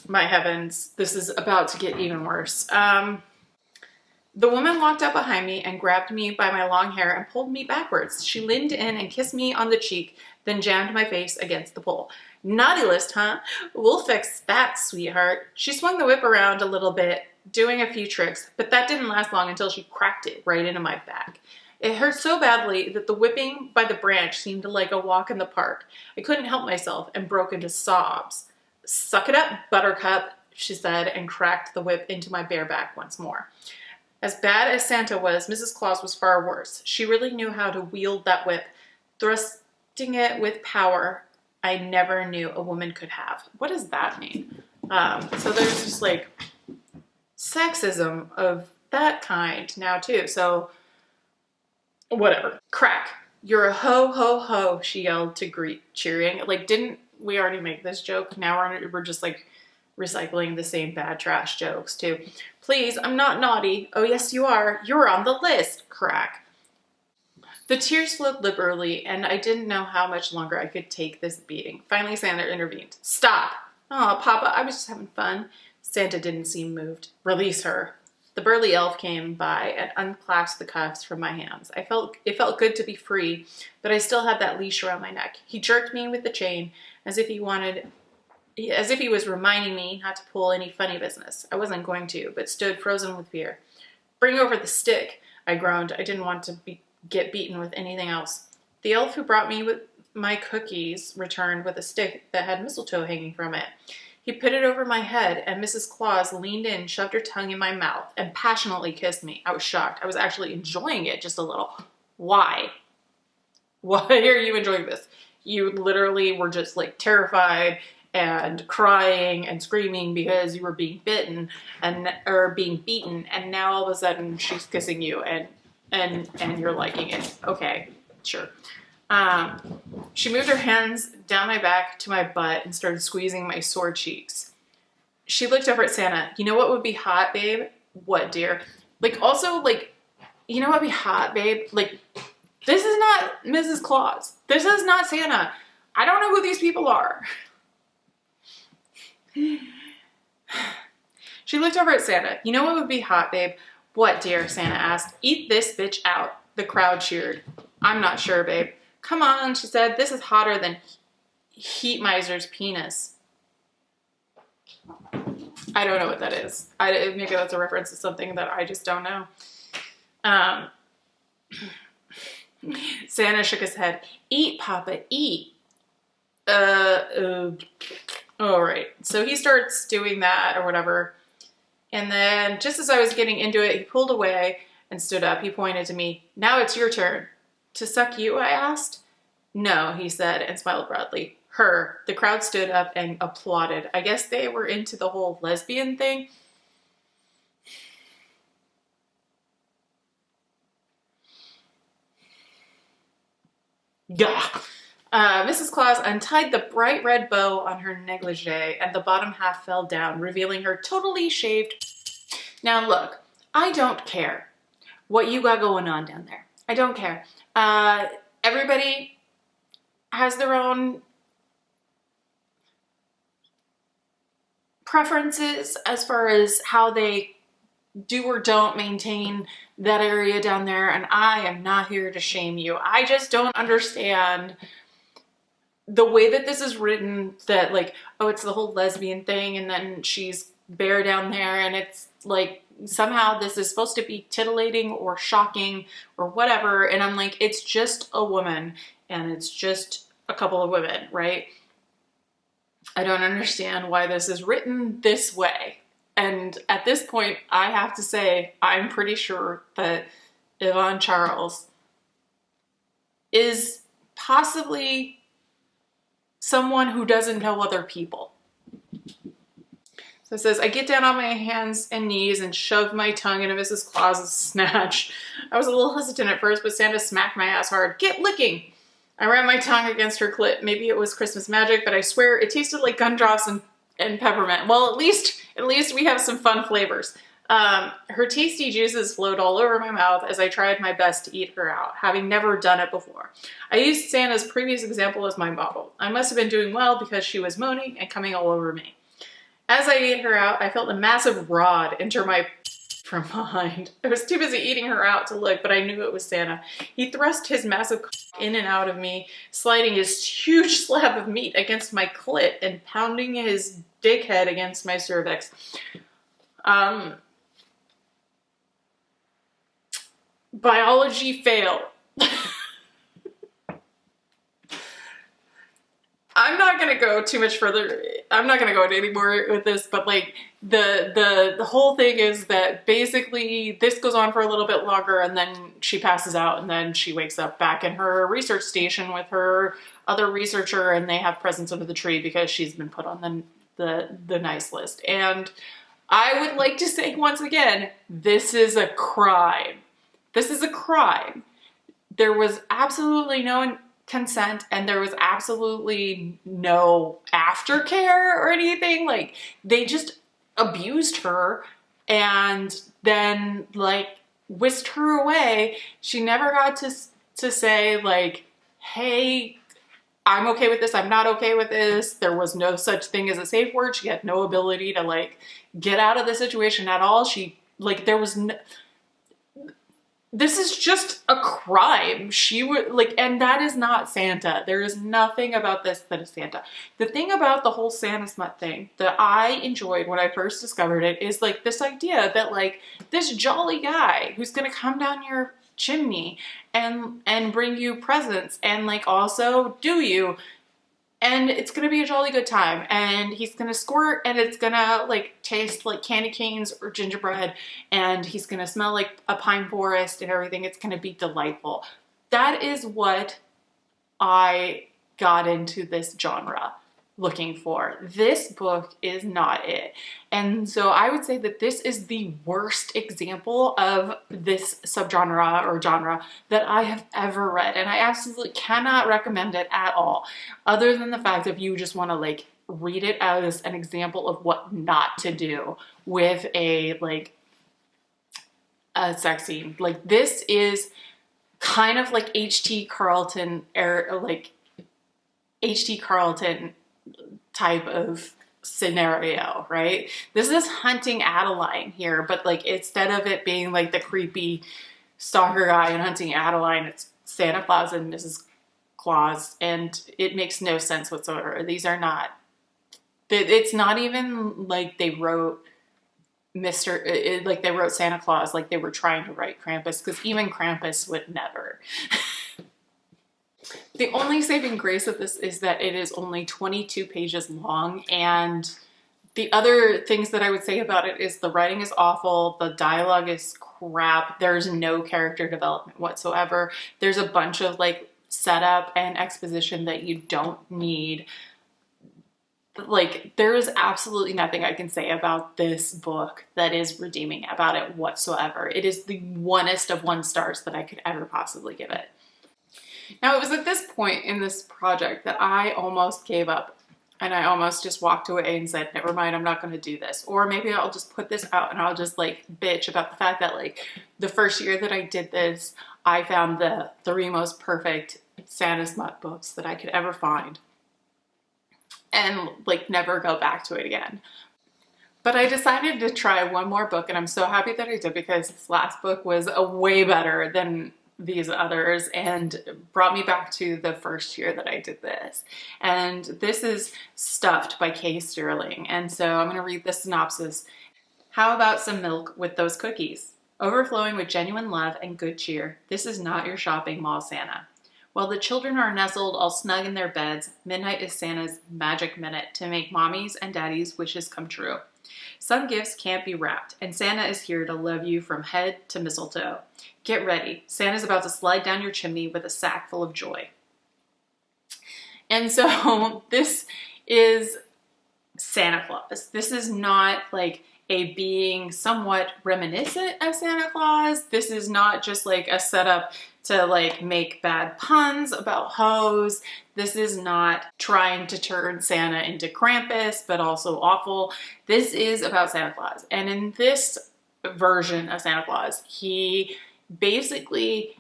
my heavens. This is about to get even worse. The woman walked up behind me and grabbed me by my long hair and pulled me backwards. She leaned in and kissed me on the cheek, then jammed my face against the pole. Naughty list, huh? We'll fix that, sweetheart. She swung the whip around a little bit, doing a few tricks, but that didn't last long until she cracked it right into my back. It hurt so badly that the whipping by the branch seemed like a walk in the park. I couldn't help myself and broke into sobs. Suck it up, buttercup, she said, and cracked the whip into my bare back once more. As bad as Santa was, Mrs. Claus was far worse. She really knew how to wield that whip, thrusting it with power I never knew a woman could have. What does that mean? So there's just like sexism of that kind now too. So whatever. Crack. You're a ho, ho, ho, she yelled to greet, cheering. Like, didn't we already make this joke? Now we're just like recycling the same bad trash jokes too. Please, I'm not naughty. Oh, yes, you are. You're on the list. Crack. The tears flowed liberally, and I didn't know how much longer I could take this beating. Finally, Santa intervened. Stop. Oh, Papa, I was just having fun. Santa didn't seem moved. Release her. The burly elf came by and unclasped the cuffs from my hands. It felt good to be free, but I still had that leash around my neck. He jerked me with the chain as if he was reminding me not to pull any funny business. I wasn't going to, but stood frozen with fear. Bring over the stick, I groaned. I didn't want to get beaten with anything else. The elf who brought me with my cookies returned with a stick that had mistletoe hanging from it. He put it over my head, and Mrs. Claus leaned in, shoved her tongue in my mouth, and passionately kissed me. I was shocked. I was actually enjoying it just a little. Why? Why are you enjoying this? You literally were just like terrified and crying and screaming because you were being bitten or being beaten, and now all of a sudden she's kissing you and you're liking it. Okay, sure. She moved her hands down my back to my butt and started squeezing my sore cheeks. She looked over at Santa. You know what would be hot, babe? What, dear? Like, also, like, you know what would be hot, babe? Like, this is not Mrs. Claus. This is not Santa. I don't know who these people are. She looked over at Santa. You know what would be hot, babe? What, dear? Santa asked. Eat this bitch out. The crowd cheered. I'm not sure, babe. Come on, she said. This is hotter than Heat Miser's penis. I don't know what that is. Maybe that's a reference to something that I just don't know. Santa shook his head. Eat, Papa, eat. All right. So he starts doing that or whatever. And then just as I was getting into it, he pulled away and stood up. He pointed to me. Now it's your turn. To suck you, I asked. No, he said and smiled broadly. Her. The crowd stood up and applauded. I guess they were into the whole lesbian thing. Gah. Mrs. Claus untied the bright red bow on her negligee and the bottom half fell down, revealing her totally shaved. Now look, I don't care what you got going on down there. I don't care. Everybody has their own preferences as far as how they do or don't maintain that area down there, and I am not here to shame you. I just don't understand the way that this is written, that like, oh, it's the whole lesbian thing and then she's bare down there, and it's like somehow this is supposed to be titillating or shocking or whatever, and I'm like, it's just a woman and it's just a couple of women, right? I don't understand why this is written this way. And at this point, I have to say, I'm pretty sure that Yvonne Charles is possibly someone who doesn't know other people. So it says, I get down on my hands and knees and shove my tongue into Mrs. Claus's snatch. I was a little hesitant at first, but Santa smacked my ass hard. Get licking! I ran my tongue against her clit. Maybe it was Christmas magic, but I swear it tasted like gumdrops and peppermint. Well, at least we have some fun flavors. Her tasty juices flowed all over my mouth as I tried my best to eat her out, having never done it before. I used Santa's previous example as my model. I must have been doing well because she was moaning and coming all over me. As I ate her out, I felt a massive rod enter my from behind. I was too busy eating her out to look, but I knew it was Santa. He thrust his massive in and out of me, sliding his huge slab of meat against my clit and pounding his dickhead against my cervix. Biology fail. I'm not gonna go too much further. I'm not gonna go into any more with this, but like the whole thing is that basically this goes on for a little bit longer and then she passes out and then she wakes up back in her research station with her other researcher and they have presents under the tree because she's been put on the nice list. And I would like to say once again, this is a crime. This is a crime. There was absolutely no consent and there was absolutely no aftercare or anything. Like, they just abused her and then like whisked her away. She never got to say like, hey, I'm okay with this, I'm not okay with this. There was no such thing as a safe word. She had no ability to like get out of the situation at all. She like, there was no, this is just a crime. She would like, and that is not Santa. There is nothing about this that is Santa. The thing about the whole Santa smut thing that I enjoyed when I first discovered it is like this idea that like this jolly guy who's gonna come down your chimney and bring you presents and like also do you, and it's gonna be a jolly good time, and he's gonna squirt and it's gonna like taste like candy canes or gingerbread, and he's gonna smell like a pine forest and everything. It's gonna be delightful. That is what I got into this genre looking for. This book is not it. And so I would say that this is the worst example of this subgenre or genre that I have ever read. And I absolutely cannot recommend it at all, other than the fact that you just want to like read it as an example of what not to do with a like a sex scene. Like, this is kind of like H.T. Carlton era, like H.T. Carlton type of scenario, right? This is Hunting Adeline here, but like instead of it being like the creepy stalker guy in Hunting Adeline, it's Santa Claus and Mrs. Claus, and it makes no sense whatsoever. These are not, it's not even like they wrote like they wrote Santa Claus like they were trying to write Krampus, because even Krampus would never. The only saving grace of this is that it is only 22 pages long, and the other things that I would say about it is the writing is awful, the dialogue is crap, there's no character development whatsoever, there's a bunch of like setup and exposition that you don't need. Like, there is absolutely nothing I can say about this book that is redeeming about it whatsoever. It is the 1st of 1 stars that I could ever possibly give it. Now, it was at this point in this project that I almost gave up and I almost just walked away and said, never mind, I'm not going to do this. Or maybe I'll just put this out and I'll just like bitch about the fact that like the first year that I did this, I found the 3 most perfect Santa smut books that I could ever find and like never go back to it again. But I decided to try one more book, and I'm so happy that I did, because this last book was a way better than these others and brought me back to the first year that I did this. And this is Stuffed by Kay Sterling. And so I'm going to read the synopsis. How about some milk with those cookies? Overflowing with genuine love and good cheer, this is not your shopping mall Santa. While the children are nestled all snug in their beds, midnight is Santa's magic minute to make mommies and daddies' wishes come true. Some gifts can't be wrapped, and Santa is here to love you from head to mistletoe. Get ready. Santa's about to slide down your chimney with a sack full of joy. And so this is Santa Claus. This is not like a being somewhat reminiscent of Santa Claus. This is not just like a setup to like make bad puns about hoes. This is not trying to turn Santa into Krampus, but also awful. This is about Santa Claus. And in this version of Santa Claus, he basically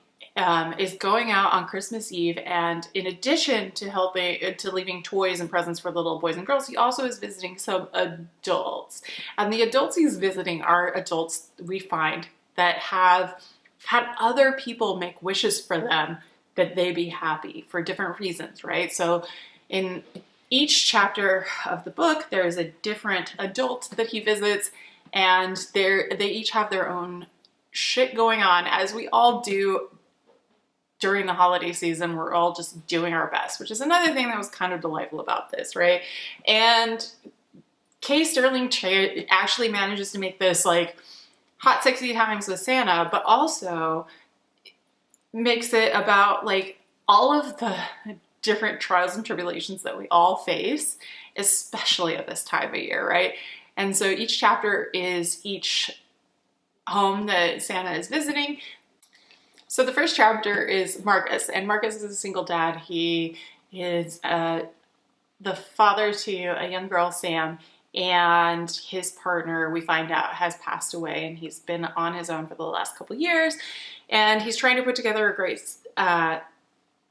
is going out on Christmas Eve, and in addition to leaving toys and presents for little boys and girls, he also is visiting some adults. And the adults he's visiting are adults we find that have had other people make wishes for them that they be happy for different reasons, right? So in each chapter of the book, there is a different adult that he visits, and they each have their own shit going on, as we all do during the holiday season. We're all just doing our best, which is another thing that was kind of delightful about this, right? And Kay Sterling actually manages to make this like hot, sexy times with Santa, but also makes it about like all of the different trials and tribulations that we all face, especially at this time of year, right? And so each chapter is each home that Santa is visiting. So the first chapter is Marcus, and Marcus is a single dad. He is the father to a young girl, Sam, and his partner, we find out, has passed away, and he's been on his own for the last couple years, and he's trying to put together a great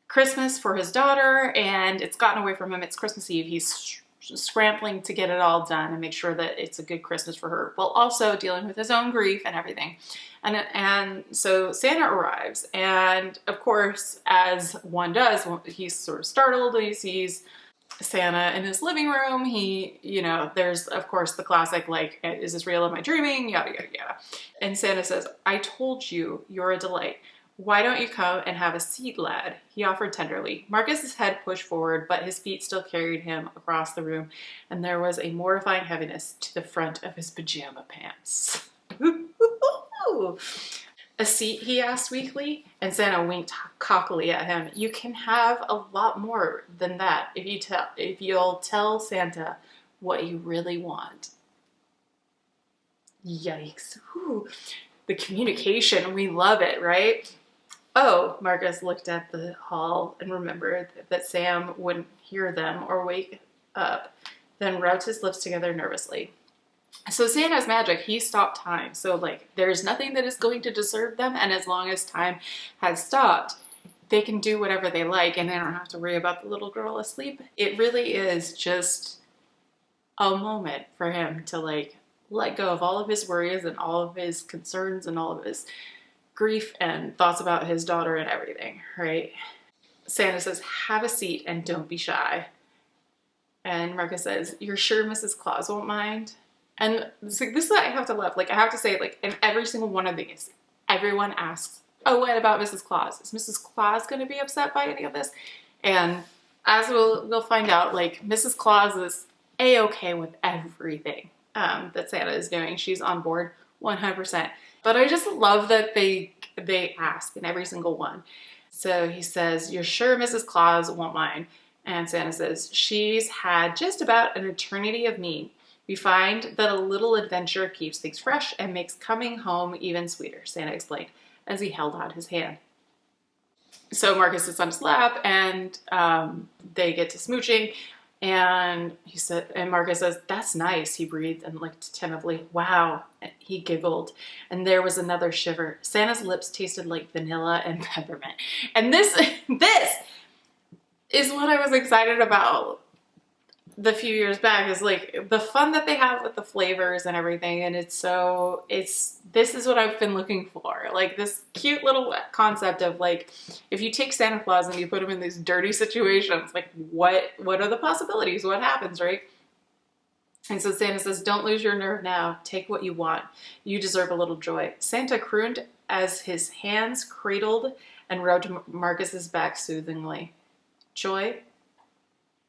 Christmas for his daughter, and it's gotten away from him. It's Christmas Eve. He's scrambling to get it all done and make sure that it's a good Christmas for her, while also dealing with his own grief and everything. And so Santa arrives, and of course, as one does, he's sort of startled. He sees Santa in his living room. There's of course the classic, like, is this real? Am I dreaming? Yada, yada, yada. And Santa says, I told you, you're a delight. Why don't you come and have a seat, lad? He offered tenderly. Marcus's head pushed forward, but his feet still carried him across the room, and there was a mortifying heaviness to the front of his pajama pants. A seat, he asked weakly, and Santa winked cockily at him. You can have a lot more than that if you'll tell Santa what you really want. Yikes. Whew. The communication, we love it, right? Oh, Marcus looked at the hall and remembered that Sam wouldn't hear them or wake up, then rubbed his lips together nervously. So Santa's magic, he stopped time. So like there's nothing that is going to disturb them, and as long as time has stopped, they can do whatever they like, and they don't have to worry about the little girl asleep. It really is just a moment for him to like let go of all of his worries and all of his concerns and all of his grief and thoughts about his daughter and everything, right? Santa says, have a seat and don't be shy. And Marcus says, you're sure Mrs. Claus won't mind? And this is what I have to love. Like, I have to say, like, in every single one of these, everyone asks, oh, what about Mrs. Claus? Is Mrs. Claus going to be upset by any of this? And as we'll find out, like, Mrs. Claus is A-okay with everything that Santa is doing. She's on board 100%. But I just love that they ask in every single one. So he says, you're sure Mrs. Claus won't mind? And Santa says, she's had just about an eternity of me. We find that a little adventure keeps things fresh and makes coming home even sweeter, Santa explained as he held out his hand. So Marcus sits on his lap, and they get to smooching. And he said, and Marcus says, "That's nice." He breathed and looked timidly. "Wow." He giggled, and there was another shiver. Santa's lips tasted like vanilla and peppermint. And this is what I was excited about the few years back, is like the fun that they have with the flavors and everything. And this is what I've been looking for, like this cute little concept of like, if you take Santa Claus and you put him in these dirty situations, like what are the possibilities, what happens, right? And so Santa says, "Don't lose your nerve now. Take what you want. You deserve a little joy." Santa crooned as his hands cradled and rubbed Marcus's back soothingly. "Joy?"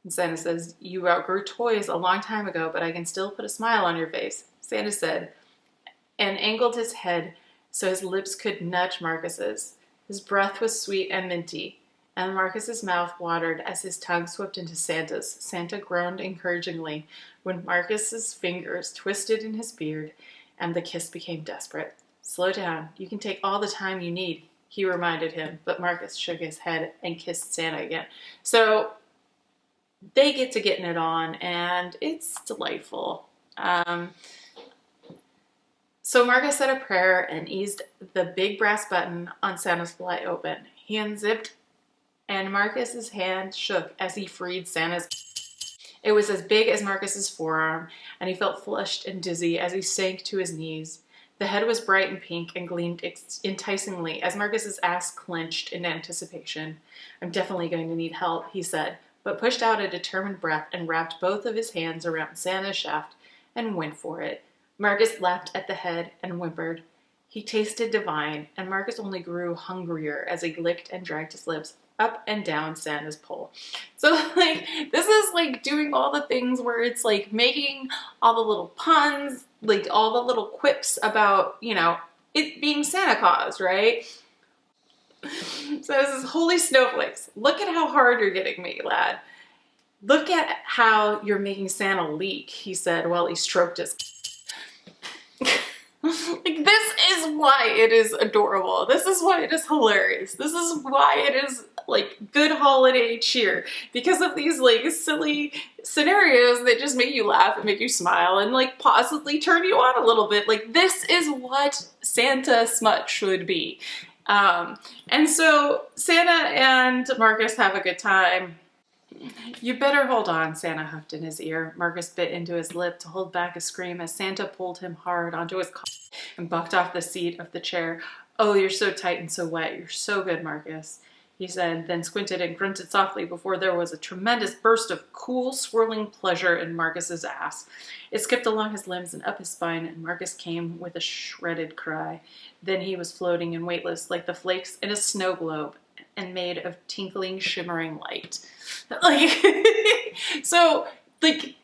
And Santa says, "You outgrew toys a long time ago, but I can still put a smile on your face," Santa said, and angled his head so his lips could nudge Marcus's. His breath was sweet and minty, and Marcus's mouth watered as his tongue swept into Santa's. Santa groaned encouragingly when Marcus's fingers twisted in his beard, and the kiss became desperate. "Slow down. You can take all the time you need," he reminded him, but Marcus shook his head and kissed Santa again. So they get to getting it on, and it's delightful. So Marcus said a prayer and eased the big brass button on Santa's fly open. He unzipped, and Marcus's hand shook as he freed Santa's. It was as big as Marcus's forearm, and he felt flushed and dizzy as he sank to his knees. The head was bright and pink and gleamed enticingly as Marcus's ass clenched in anticipation. "I'm definitely going to need help," he said, but pushed out a determined breath and wrapped both of his hands around Santa's shaft and went for it. Marcus lapped at the head and whimpered. He tasted divine, and Marcus only grew hungrier as he licked and dragged his lips up and down Santa's pole. So like, this is like doing all the things where it's like making all the little puns, like all the little quips about, you know, it being Santa Claus, right? So this is, "Holy snowflakes, look at how hard you're getting me, lad. Look at how you're making Santa leak," he said while he stroked his... Like, this is why it is adorable. This is why it is hilarious. This is why it is like good holiday cheer, because of these like silly scenarios that just make you laugh and make you smile and like possibly turn you on a little bit. Like, this is what Santa smut should be. And so Santa and Marcus have a good time. "You better hold on," Santa huffed in his ear. Marcus bit into his lip to hold back a scream as Santa pulled him hard onto his collar and bucked off the seat of the chair. "Oh, you're so tight and so wet. You're so good, Marcus," he said, then squinted and grunted softly before there was a tremendous burst of cool, swirling pleasure in Marcus's ass. It skipped along his limbs and up his spine, and Marcus came with a shredded cry. Then he was floating and weightless like the flakes in a snow globe, and made of tinkling, shimmering light. Like, so, like,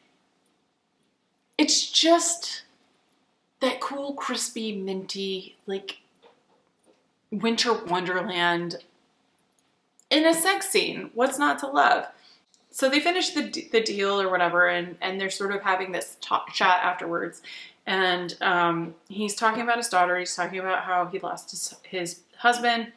it's just that cool, crispy, minty, like, winter wonderland in a sex scene. What's not to love? So they finish the deal or whatever, and they're sort of having this chat afterwards. And he's talking about his daughter. He's talking about how he lost his husband.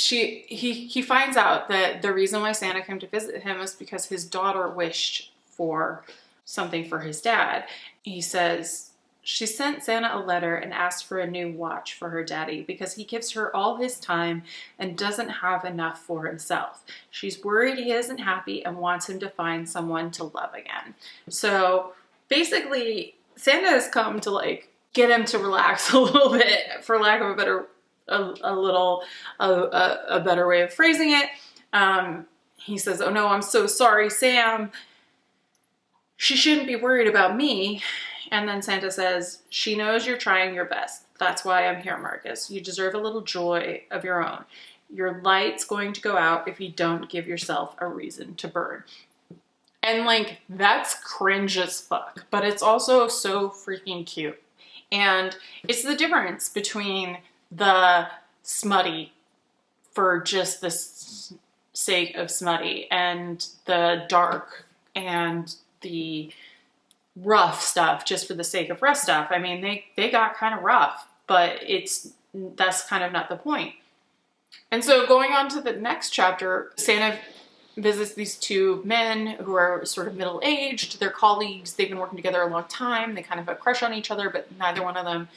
He finds out that the reason why Santa came to visit him is because his daughter wished for something for his dad. He says, "She sent Santa a letter and asked for a new watch for her daddy because he gives her all his time and doesn't have enough for himself. She's worried he isn't happy and wants him to find someone to love again." So basically, Santa has come to like get him to relax a little bit, for lack of a better a better way of phrasing it. He says, "Oh no, I'm so sorry, Sam. She shouldn't be worried about me." And then Santa says, "She knows you're trying your best. That's why I'm here, Marcus. You deserve a little joy of your own. Your light's going to go out if you don't give yourself a reason to burn." And like, that's cringe as fuck, but it's also so freaking cute. And it's the difference between the smutty for just the sake of smutty and the dark and the rough stuff just for the sake of rough stuff. I mean, they got kind of rough, but that's kind of not the point. And so going on to the next chapter, Santa visits these two men who are sort of middle-aged. They're colleagues. They've been working together a long time. They kind of have a crush on each other, but neither one of them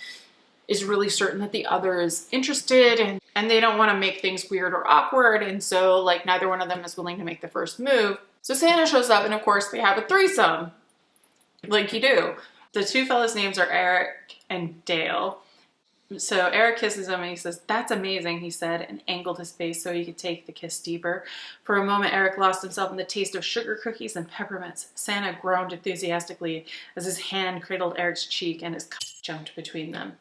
is really certain that the other is interested, and they don't want to make things weird or awkward. And so like neither one of them is willing to make the first move. So Santa shows up, and of course they have a threesome, like you do. The two fellas' names are Eric and Dale. So Eric kisses him and he says, "That's amazing," he said, and angled his face so he could take the kiss deeper. For a moment, Eric lost himself in the taste of sugar cookies and peppermints. Santa groaned enthusiastically as his hand cradled Eric's cheek and his cup jumped between them.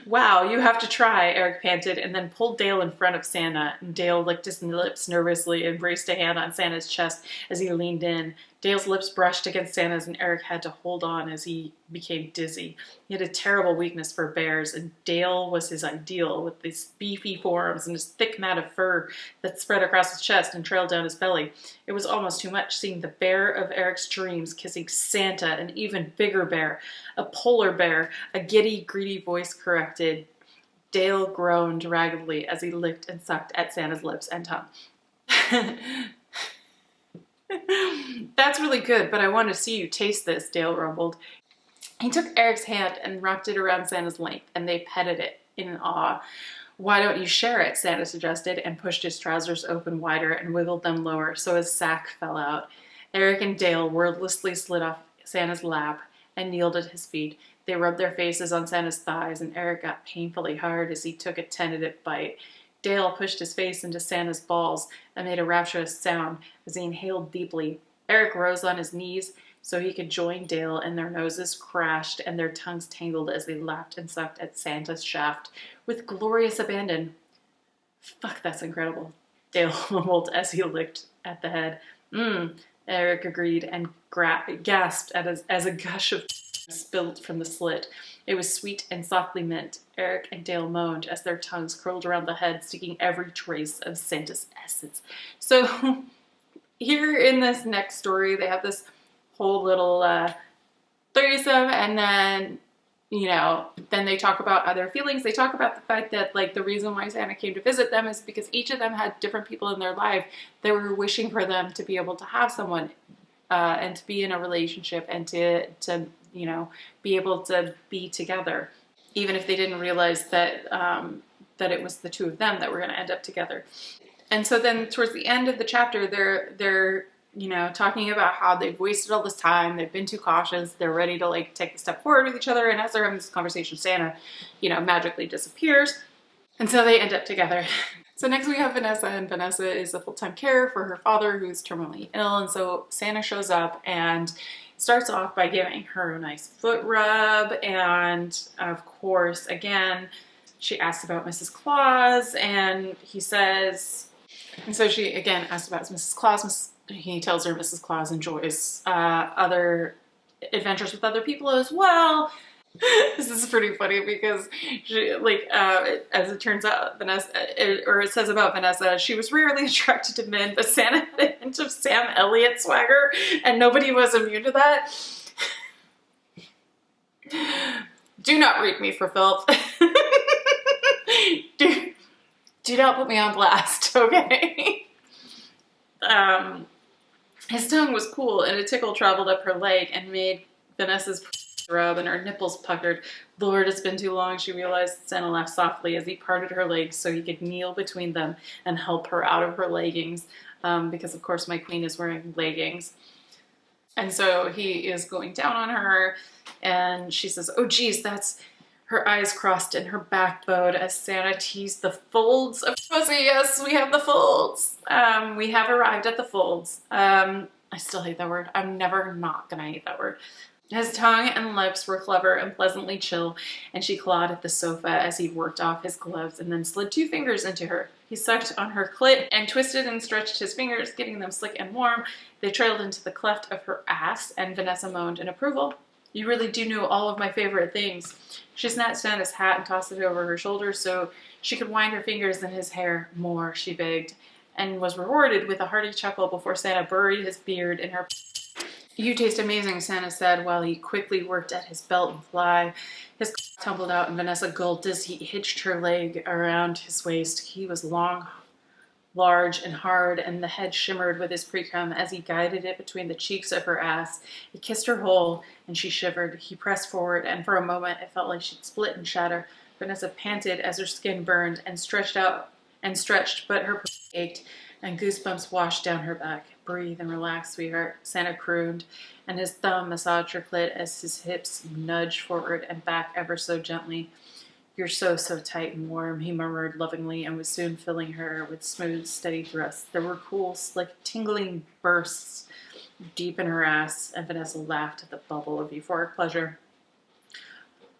"Wow, you have to try," Eric panted, and then pulled Dale in front of Santa. And Dale licked his lips nervously and braced a hand on Santa's chest as he leaned in. Dale's lips brushed against Santa's, and Eric had to hold on as he became dizzy. He had a terrible weakness for bears, and Dale was his ideal, with these beefy forearms and his thick mat of fur that spread across his chest and trailed down his belly. It was almost too much, seeing the bear of Eric's dreams kissing Santa, an even bigger bear, a polar bear. A giddy, greedy voice corrected. Dale groaned raggedly as he licked and sucked at Santa's lips and tongue. "That's really good, but I want to see you taste this," Dale rumbled. He took Eric's hand and wrapped it around Santa's length, and they petted it in awe. "Why don't you share it?" Santa suggested, and pushed his trousers open wider and wiggled them lower so his sack fell out. Eric and Dale wordlessly slid off Santa's lap and kneeled at his feet. They rubbed their faces on Santa's thighs, and Eric got painfully hard as he took a tentative bite. Dale pushed his face into Santa's balls and made a rapturous sound as he inhaled deeply. Eric rose on his knees so he could join Dale, and their noses crashed and their tongues tangled as they lapped and sucked at Santa's shaft with glorious abandon. "Fuck, that's incredible," Dale mumbled as he licked at the head. Eric agreed and gasped as a gush of spilled from the slit. It was sweet and softly mint. Eric and Dale moaned as their tongues curled around the head, sticking every trace of Santa's essence. So here in this next story, they have this whole little threesome, and then, you know, then they talk about other feelings. They talk about the fact that, like, the reason why Santa came to visit them is because each of them had different people in their life that were wishing for them to be able to have someone and to be in a relationship and to you know, be able to be together, even if they didn't realize that that it was the two of them that were going to end up together. And so then towards the end of the chapter, they're you know, talking about how they've wasted all this time, they've been too cautious, they're ready to like take the step forward with each other. And as they're having this conversation, Santa, you know, magically disappears, and so they end up together. So next we have Vanessa, and Vanessa is a full-time carer for her father who's terminally ill. And so Santa shows up and starts off by giving her a nice foot rub, and of course, again, she asks about Mrs. Claus, and he says, and so she again asks about Mrs. Claus. He tells her Mrs. Claus enjoys other adventures with other people as well. This is pretty funny because she, like, as it turns out, Vanessa, or it says about Vanessa, she was rarely attracted to men, but Santa had a hint of Sam Elliott swagger, and nobody was immune to that. Do not read me for filth. do not put me on blast, okay? His tongue was cool, and a tickle traveled up her leg and made Vanessa's rub, and her nipples puckered. Lord, it's been too long, she realized. Santa laughed softly as he parted her legs so he could kneel between them and help her out of her leggings, because of course my queen is wearing leggings. And so he is going down on her, and she says, "Oh geez, that's..." Her eyes crossed and her back bowed as Santa teased the folds of pussy. Yes, we have the folds. We have arrived at the folds. I still hate that word. I'm never not gonna hate that word. His tongue and lips were clever and pleasantly chill, and she clawed at the sofa as he worked off his gloves and then slid 2 fingers into her. He sucked on her clit and twisted and stretched his fingers, getting them slick and warm. They trailed into the cleft of her ass, and Vanessa moaned in approval. "You really do know all of my favorite things." She snatched down his hat and tossed it over her shoulder so she could wind her fingers in his hair. "More," she begged, and was rewarded with a hearty chuckle before Santa buried his beard in her. "You taste amazing," Santa said while he quickly worked at his belt and fly. His tumbled out and Vanessa gulped as he hitched her leg around his waist. He was long, large, and hard, and the head shimmered with his pre-cum as he guided it between the cheeks of her ass. He kissed her whole, and she shivered. He pressed forward, and for a moment it felt like she'd split and shatter. Vanessa panted as her skin burned and stretched, but her pussy ached, and goosebumps washed down her back. "Breathe and relax, sweetheart," Santa crooned, and his thumb massaged her clit as his hips nudged forward and back ever so gently. "You're so tight and warm," he murmured lovingly, and was soon filling her with smooth, steady thrusts. There were cool, slick, tingling bursts deep in her ass, and Vanessa laughed at the bubble of euphoric pleasure.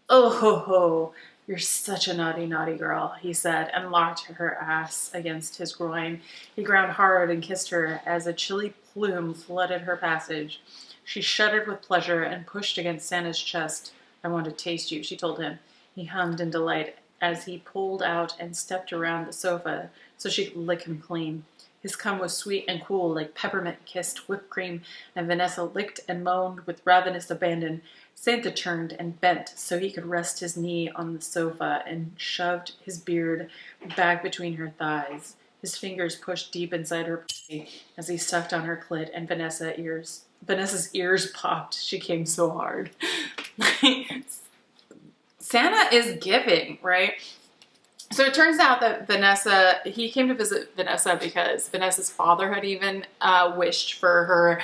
"Oh ho ho, you're such a naughty, naughty girl," he said, and locked her ass against his groin. He ground hard and kissed her as a chilly plume flooded her passage. She shuddered with pleasure and pushed against Santa's chest. "I want to taste you," she told him. He hummed in delight as he pulled out and stepped around the sofa so she could lick him clean. His cum was sweet and cool like peppermint-kissed whipped cream, and Vanessa licked and moaned with ravenous abandon. Santa turned and bent so he could rest his knee on the sofa and shoved his beard back between her thighs. His fingers pushed deep inside her pussy as he sucked on her clit, and Vanessa's ears popped. She came so hard. Santa is giving, right? So it turns out that he came to visit Vanessa because Vanessa's father had even wished for her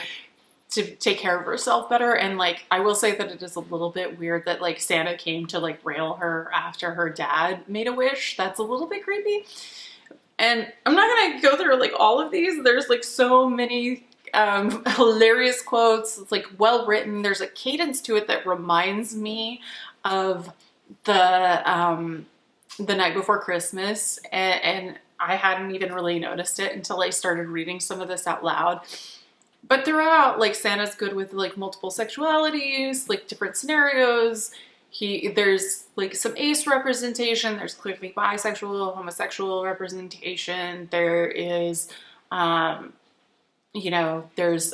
to take care of herself better. And like, I will say that it is a little bit weird that like Santa came to like rail her after her dad made a wish. That's a little bit creepy. And I'm not gonna go through like all of these. There's like so many hilarious quotes. It's like well written. There's a cadence to it that reminds me of the Night Before Christmas, and I hadn't even really noticed it until I started reading some of this out loud. But throughout, like, Santa's good with like multiple sexualities, like different scenarios. There's like some ace representation. There's clearly bisexual, homosexual representation. There is, there's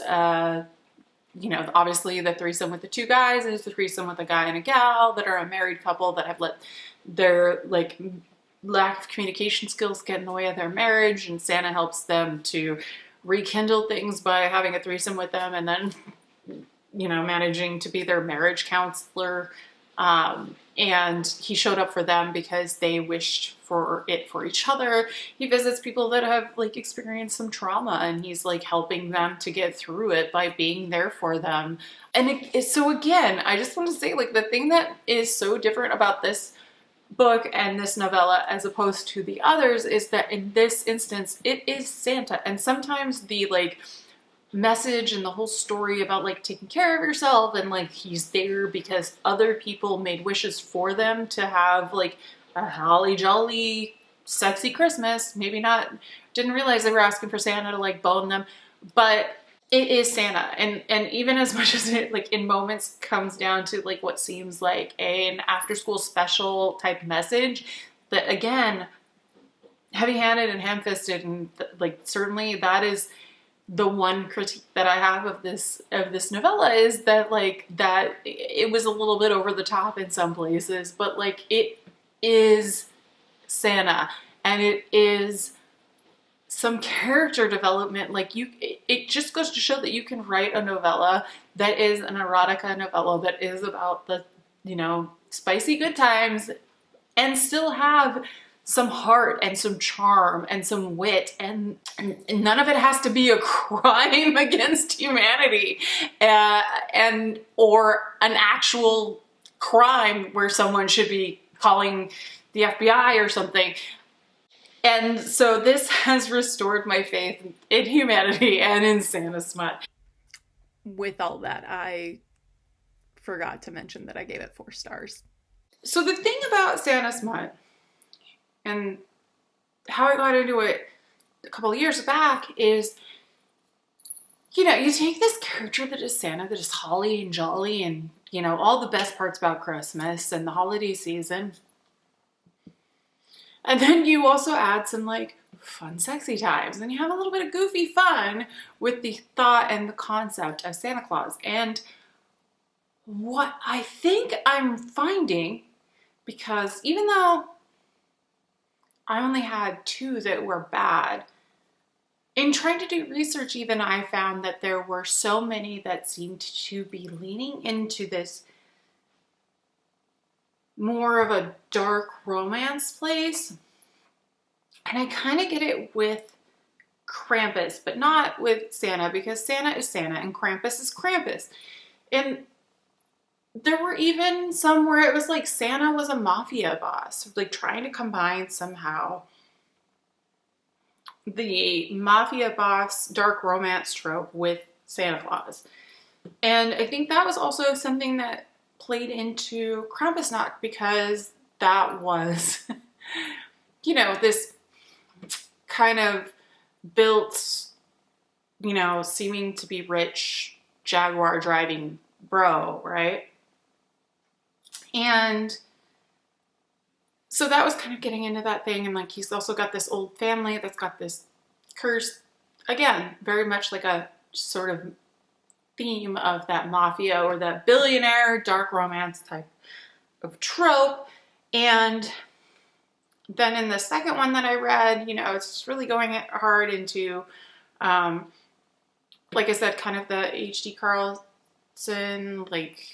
obviously the threesome with the two guys. There's the threesome with a guy and a gal that are a married couple that have let their like lack of communication skills get in the way of their marriage, and Santa helps them to rekindle things by having a threesome with them and then, managing to be their marriage counselor. And he showed up for them because they wished for it for each other. He visits people that have like experienced some trauma, and he's like helping them to get through it by being there for them. And so again, I just want to say, like, the thing that is so different about this book and this novella as opposed to the others is that in this instance it is Santa, and sometimes the like message and the whole story about like taking care of yourself and like he's there because other people made wishes for them to have like a holly jolly sexy Christmas. Maybe not, didn't realize they were asking for Santa to like bone them, but it is Santa. And even as much as it like in moments comes down to like what seems like an after school special type message, that again, heavy-handed and ham-fisted, and like certainly that is the one critique that I have of this novella, is that like that it was a little bit over the top in some places, but like it is Santa, and it is some character development. Like it just goes to show that you can write a novella that is an erotica novella that is about the, spicy good times and still have some heart and some charm and some wit, and none of it has to be a crime against humanity, or an actual crime where someone should be calling the FBI or something. And so this has restored my faith in humanity and in Santa smut. With all that, I forgot to mention that I gave it 4 stars. So the thing about Santa smut, and how I got into it a couple of years back, is, you take this character that is Santa, that is holly and jolly and, all the best parts about Christmas and the holiday season. And then you also add some like fun, sexy times. And you have a little bit of goofy fun with the thought and the concept of Santa Claus. And what I think I'm finding, because even though I only had 2 that were bad, in trying to do research even, I found that there were so many that seemed to be leaning into this more of a dark romance place. And I kind of get it with Krampus, but not with Santa, because Santa is Santa and Krampus is Krampus. And there were even some where it was like Santa was a mafia boss, like trying to combine somehow the mafia boss dark romance trope with Santa Claus. And I think that was also something that played into Krampusnacht, because that was, you know, this kind of built, you know, seeming to be rich Jaguar driving bro, right? And so that was kind of getting into that thing. And like, he's also got this old family that's got this curse, again, very much like a sort of theme of that mafia or that billionaire dark romance type of trope. And then in the second one that I read, you know, it's just really going hard into, like I said, kind of the H.D. Carlson, like,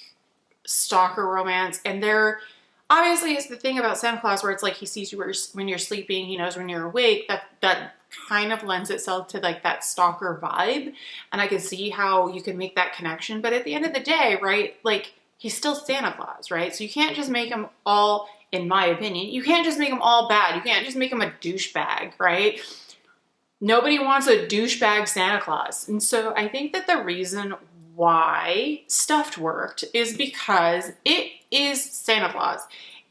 stalker romance. And there obviously is the thing about Santa Claus where it's like he sees you when you're sleeping, he knows when you're awake. That kind of lends itself to like that stalker vibe. And I can see how you can make that connection. But at the end of the day, right, like, he's still Santa Claus, right? So you can't just make him all, in my opinion, you can't just make him all bad. You can't just make him a douchebag, right? Nobody wants a douchebag Santa Claus. And so I think that the reason why Stuffed worked is because it is Santa Claus.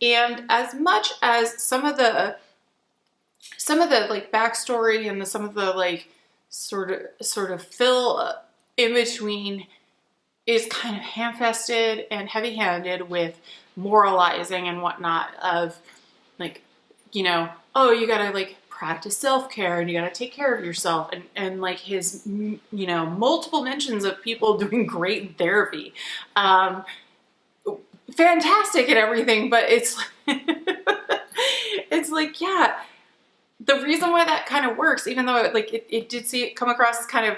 And as much as some of the like backstory and some of the like sort of fill in between is kind of ham-fisted and heavy-handed with moralizing and whatnot of like, you know, oh, you gotta like practice self-care and you gotta take care of yourself, and like his, you know, multiple mentions of people doing great in therapy. Fantastic and everything, but it's it's like, yeah, the reason why that kind of works, even though it did come across as kind of,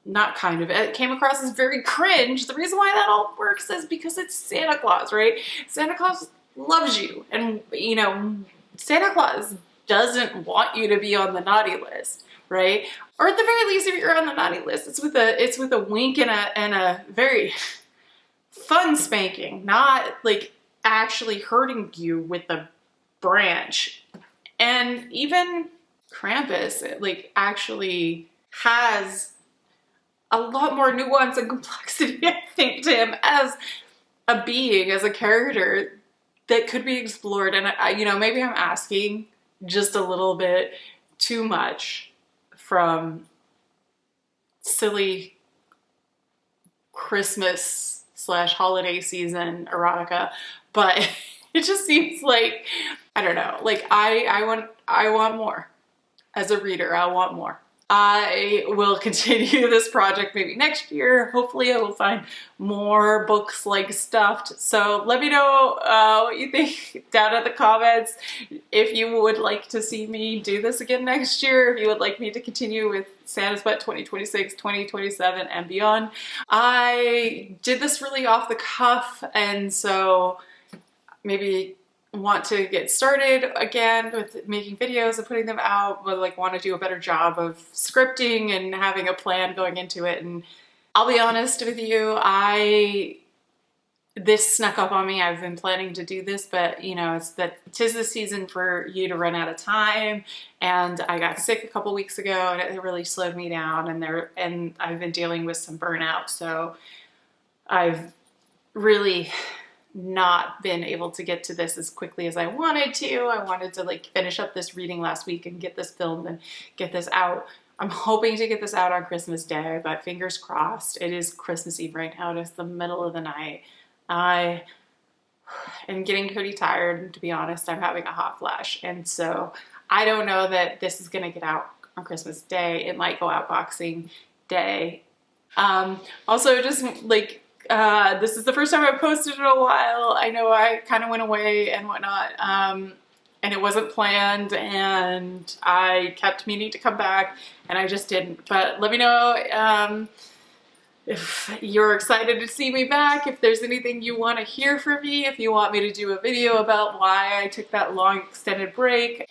not kind of, it came across as very cringe. The reason why that all works is because it's Santa Claus, right? Santa Claus loves you, and you know, Santa Claus doesn't want you to be on the naughty list, right? Or at the very least, if you're on the naughty list, it's with a wink and a very fun spanking, not like actually hurting you with the branch. And even Krampus, like, actually has a lot more nuance and complexity, I think, to him as a being, as a character that could be explored. And I, you know, maybe I'm asking just a little bit too much from silly Christmas / holiday season erotica, but it just seems like, I don't know, like I want more. As a reader, I want more. I will continue this project maybe next year. Hopefully I will find more books like Stuffed. So let me know what you think down in the comments. If you would like to see me do this again next year, if you would like me to continue with Santa's Butt 2026, 2027 and beyond. I did this really off the cuff, and so maybe want to get started again with making videos and putting them out, but like want to do a better job of scripting and having a plan going into it. And I'll be honest with you, this snuck up on me. I've been planning to do this, but you know, tis the season for you to run out of time. And I got sick a couple weeks ago and it really slowed me down, and I've been dealing with some burnout. So I've really not been able to get to this as quickly as I wanted to. I wanted to like finish up this reading last week and get this filmed and get this out. I'm hoping to get this out on Christmas Day, but fingers crossed. It is Christmas Eve right now. It is the middle of the night. I am getting pretty tired, and to be honest, I'm having a hot flash. And so I don't know that this is gonna get out on Christmas Day. It might go out Boxing Day. Also, just like, this is the first time I've posted in a while. I know I kind of went away and whatnot, and it wasn't planned, and I kept meaning to come back, and I just didn't. But let me know if you're excited to see me back, if there's anything you want to hear from me, if you want me to do a video about why I took that long extended break.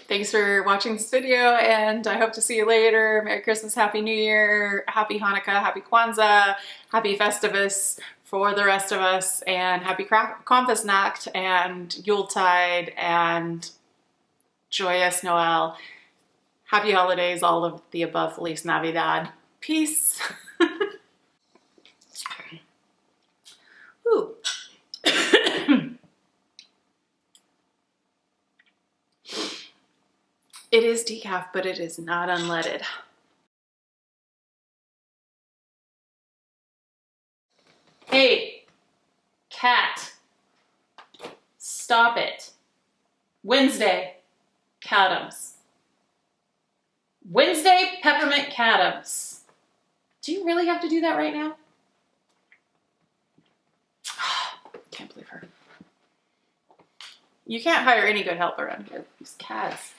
Thanks for watching this video, and I hope to see you later. Merry Christmas, Happy New Year, Happy Hanukkah, Happy Kwanzaa, Happy Festivus for the rest of us, and Happy Krampusnacht, and Yuletide, and Joyous Noel. Happy holidays, all of the above. Feliz Navidad. Peace. Ooh. It is decaf, but it is not unleaded. Hey, cat, stop it. Wednesday, Catums. Wednesday, Peppermint Catums. Do you really have to do that right now? Can't believe her. You can't hire any good help around here. These cats.